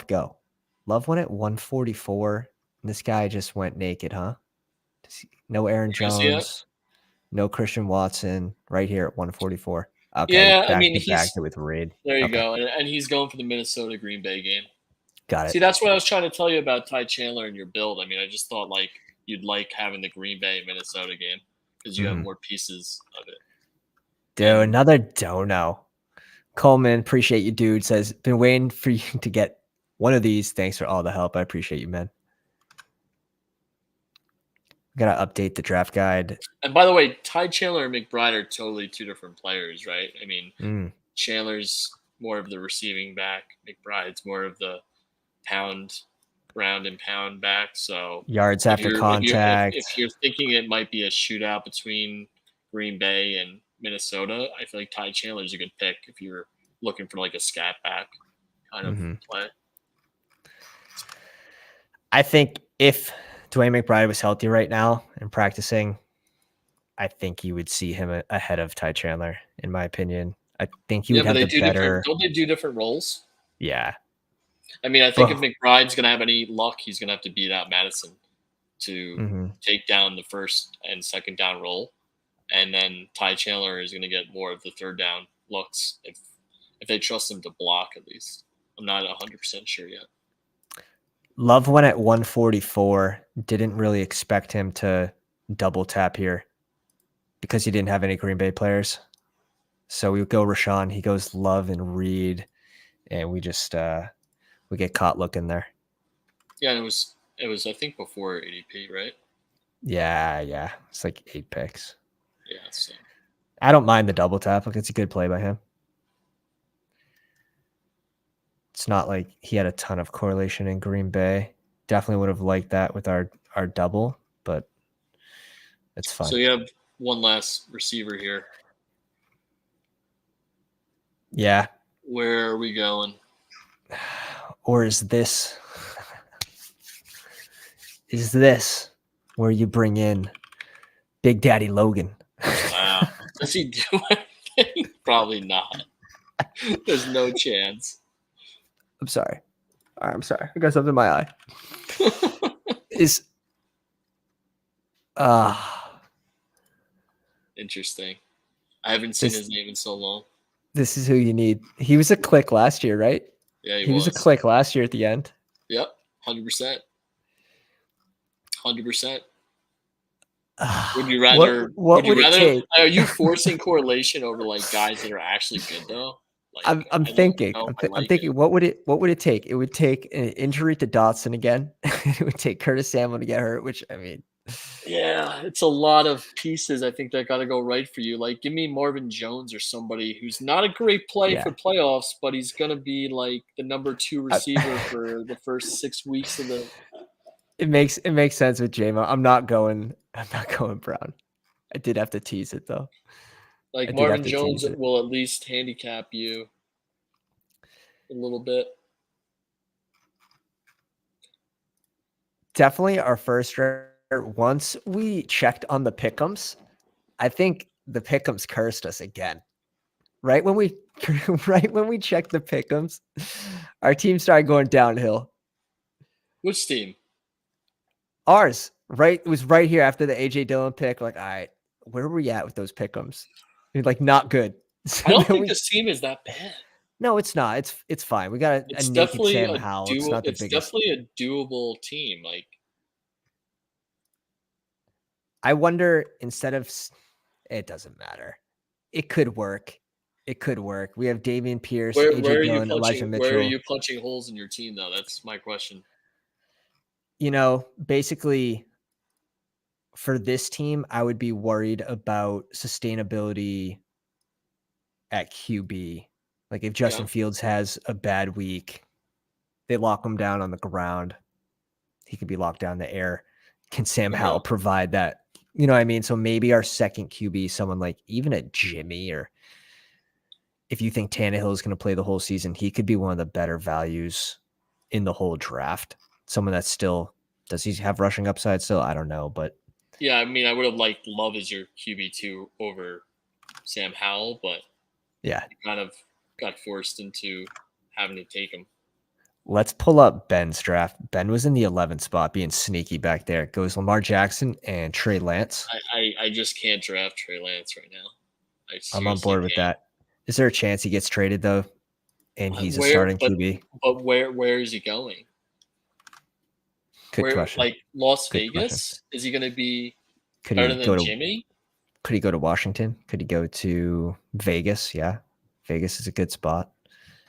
go? Love went at 144. And this guy just went naked, huh? No Aaron Jones, no Christian Watson, right here at 144. Okay, yeah, he backed it with Reed. There you go, and he's going for the Minnesota Green Bay game. Got it. See, that's what I was trying to tell you about Ty Chandler and your build. I mean, I just thought you'd like having the Green Bay Minnesota game because you have more pieces of it. Dude, another dono. Coleman, appreciate you, dude. Says, been waiting for you to get one of these. Thanks for all the help. I appreciate you, man. Gotta update the draft guide. And by the way, Ty Chandler and McBride are totally two different players, right? I mean, Chandler's more of the receiving back. McBride's more of the round and pound back. So yards after contact. If you're thinking it might be a shootout between Green Bay and Minnesota, I feel like Ty Chandler's a good pick if you're looking for a scat back kind of play. I think if Dwayne McBride was healthy right now and practicing, I think you would see him ahead of Ty Chandler, in my opinion. I think he would have the better. Don't they do different roles? Yeah. I mean, I think if McBride's going to have any luck, he's going to have to beat out Madison to take down the first and second down role. And then Ty Chandler is going to get more of the third down looks if they trust him to block at least. I'm not 100% sure yet. Love went at 144. Didn't really expect him to double tap here because he didn't have any Green Bay players. So we go Rashawn. He goes Love and Reed, and we just we get caught looking there. Yeah, and it was I think before ADP, right? Yeah. It's like 8 picks. Yeah, so I don't mind the double tap. It's a good play by him. It's not like he had a ton of correlation in Green Bay. Definitely would have liked that with our double, but it's fine. So you have one last receiver here. Yeah. Where are we going? Or is this where you bring in Big Daddy Logan? Wow. Does he do anything? Probably not. There's no chance. I'm sorry. All right, I'm sorry. I got something in my eye. Interesting. I haven't seen his name in so long. This is who you need. He was a click last year, right? Yeah, he was a click last year at the end. Yep, 100%. 100%. Would you rather? What would you rather? Are you forcing correlation over guys that are actually good though? Like, I'm thinking, I'm thinking, it. what would it take? It would take an injury to Dotson again. It would take Curtis Samuel to get hurt, which I mean, Yeah, it's a lot of pieces I think that got to go right for you. Like, give me Marvin Jones or somebody who's not a great play yeah, for playoffs, but he's gonna be like the number 2 I, receiver for the first 6 weeks of the. it makes sense with JMO. I'm not going Brown. I did have to tease it though. I Like did have Marvin to Jones tease it. will at least handicap you a little bit. Definitely our first round. Once we checked on the pick'ems, I think the pick'ems cursed us again. Right when we checked the pick'ems, our team started going downhill. Which team? Ours, right? It was right here after the AJ Dillon pick. Like, all right, where were we at with those pick'ems? Like, not good. I don't think this team is that bad. No, it's not. It's fine. We got a naked Sam Howell. It's not the biggest. Definitely a doable team. Like, I wonder instead of it doesn't matter. It could work. It could work. We have Dameon Pierce, AJ Dillon, Elijah Mitchell. Where are you punching holes in your team though? That's my question. You know, basically for this team, I would be worried about sustainability at QB. Like if Justin Fields has a bad week, they lock him down on the ground. He could be locked down in the air. Can Sam Howell provide that? You know what I mean? So maybe our second QB, someone like even a Jimmy, or if you think Tannehill is going to play the whole season, he could be one of the better values in the whole draft. Someone that's still, does he have rushing upside still? I don't know, but yeah, I mean, I would have liked Love as your QB2 over Sam Howell, but yeah, you kind of got forced into having to take him. Let's pull up Ben's draft. Ben was in the 11th spot, being sneaky back there. It goes Lamar Jackson and Trey Lance. I just can't draft Trey Lance right now. I'm on board with that. Is there a chance he gets traded though, and he's a starting QB? But where is he going? Good question. Like Las Vegas? Is he going to be better than Jimmy? Could he go to Washington? Could he go to Vegas? Yeah, Vegas is a good spot.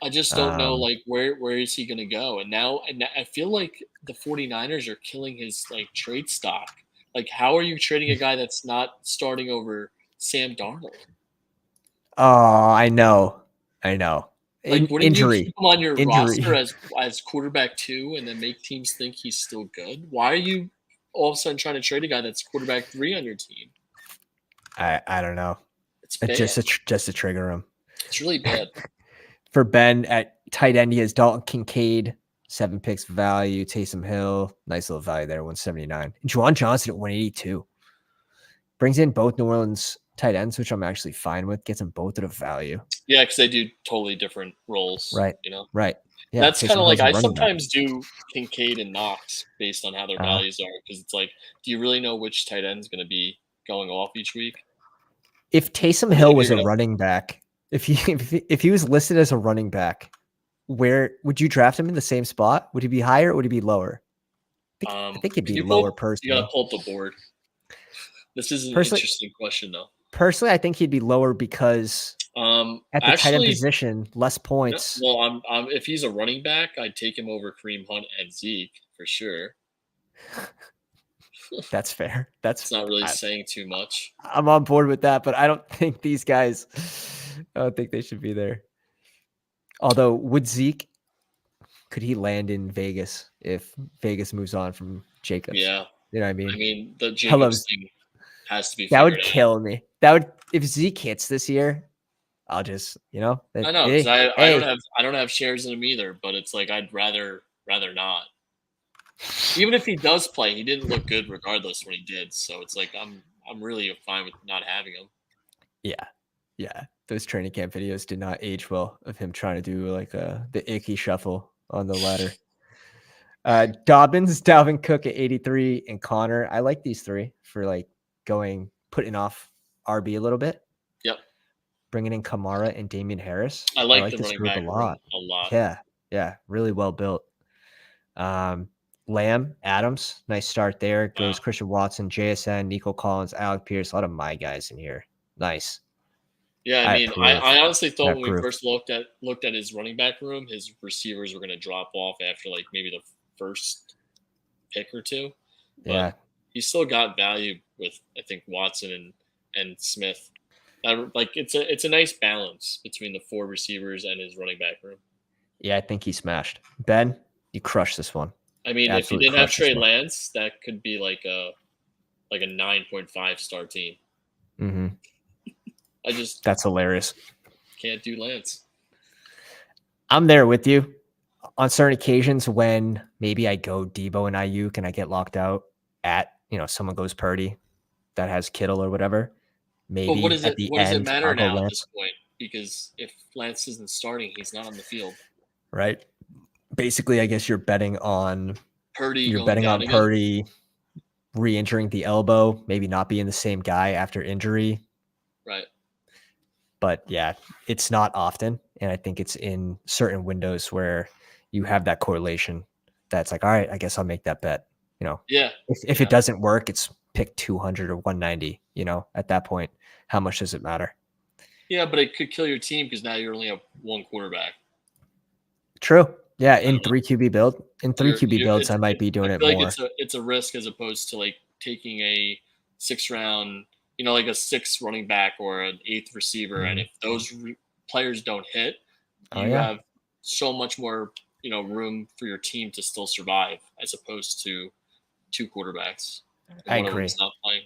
I just don't know, like, where is he going to go? And I feel like the 49ers are killing his, like, trade stock. Like, how are you trading a guy that's not starting over Sam Darnold? Oh, I know. Like, wouldn't you keep him on your roster as quarterback 2 and then make teams think he's still good? Why are you all of a sudden trying to trade a guy that's quarterback 3 on your team? I don't know. It's bad. Just to trigger him. It's really bad. For Ben at tight end, he has Dalton Kincaid, 7 picks value. Taysom Hill, nice little value there, 179. Juwan Johnson at 182. Brings in both New Orleans tight ends, which I'm actually fine with. Gets them both at a value. Yeah, because they do totally different roles. Right. You know? Right. Yeah, that's kind of like I sometimes do Kincaid and Knox based on how their values are, because it's like, do you really know which tight end is going to be going off each week? If Taysom Hill was a running back, if he was listed as a running back, where would you draft him in the same spot? Would he be higher or would he be lower? I think he'd be lower personally. You got to pull up the board. This is an interesting question, though. Personally, I think he'd be lower because at the tight end position, less points. Well, if he's a running back, I'd take him over Kareem Hunt and Zeke for sure. That's fair. That's not really saying too much. I'm on board with that, but I don't think these guys, I don't think they should be there. Although, would Zeke, could he land in Vegas if Vegas moves on from Jacobs? Yeah. You know what I mean? I mean, the Jacobs thing has to be that would kill me. That would, if Zeke hits this year, I'll just, you know. I know, because I don't have shares in him either, but it's like I'd rather not. Even if he does play, he didn't look good regardless when he did. So it's like I'm really fine with not having him. Yeah. Those training camp videos did not age well of him trying to do like the icky shuffle on the ladder. Dobbins, Dalvin Cook at 83, and Connor. I like these three for like putting off RB a little bit. Yep. Bringing in Kamara and Damian Harris. I like this group a lot. Yeah. Really well built. Lamb, Adams, nice start there. Goes Christian Watson, JSN, Nico Collins, Alec Pierce. A lot of my guys in here. Nice. Yeah, I mean, I honestly thought when we proof. first looked at his running back room, his receivers were going to drop off after like maybe the first pick or two. But Yeah. he still got value with, I think, Watson and Smith. Like it's a nice balance between the 4 receivers and his running back room. Yeah, I think he smashed. Ben, you crushed this one. I mean, if you didn't have Trey Lance, that could be like a 9.5 star team. Mm-hmm. That's hilarious. Can't do Lance. I'm there with you on certain occasions when maybe I go Debo and Ayuk and I get locked out at, someone goes Purdy that has Kittle or whatever. Maybe but what does it matter now Lance. at this point? Because if Lance isn't starting, he's not on the field. Right. Basically, I guess you're betting on Purdy. You're betting on Purdy re-injuring the elbow, maybe not being the same guy after injury. Right. But yeah, it's not often. And I think it's in certain windows where you have that correlation that's like, all right, I guess I'll make that bet. Yeah. If it doesn't work, it's pick 200 or 190, at that point, how much does it matter? Yeah, but it could kill your team because now you only have one quarterback. True. Yeah, in 3 QB build, builds, I might be doing it more. Like it's a risk as opposed to like taking a 6th round, like a 6th running back or an 8th receiver, and if those players don't hit, you have so much more, room for your team to still survive as opposed to 2 quarterbacks. I agree. Not playing.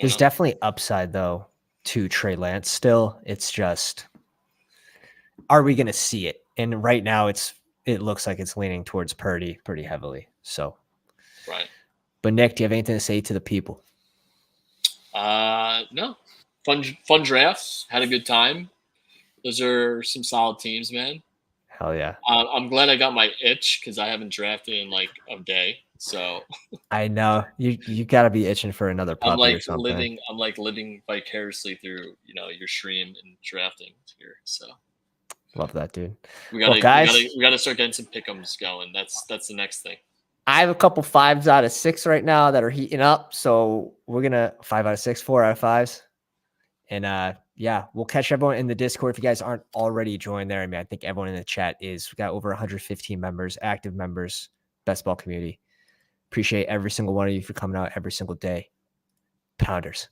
There's definitely upside though to Trey Lance. Still, it's just, are we going to see it? And right now, it looks like it's leaning towards Purdy pretty heavily. So, right. But Nick, do you have anything to say to the people? No. Fun drafts. Had a good time. Those are some solid teams, man. Hell yeah. I'm glad I got my itch because I haven't drafted in like a day. So I know you got to be itching for another puppy or something. I'm like living vicariously through your stream and drafting here. So love that, dude. We gotta start getting some pick'ems going. That's the next thing. I have a couple 5s out of 6 right now that are heating up. So we're gonna 5 out of 6, 4 out of 5s. And we'll catch everyone in the Discord if you guys aren't already joined there. I mean, I think everyone in the chat is. We got over 115 members, active members, Best Ball community. Appreciate every single one of you for coming out every single day. Pounders.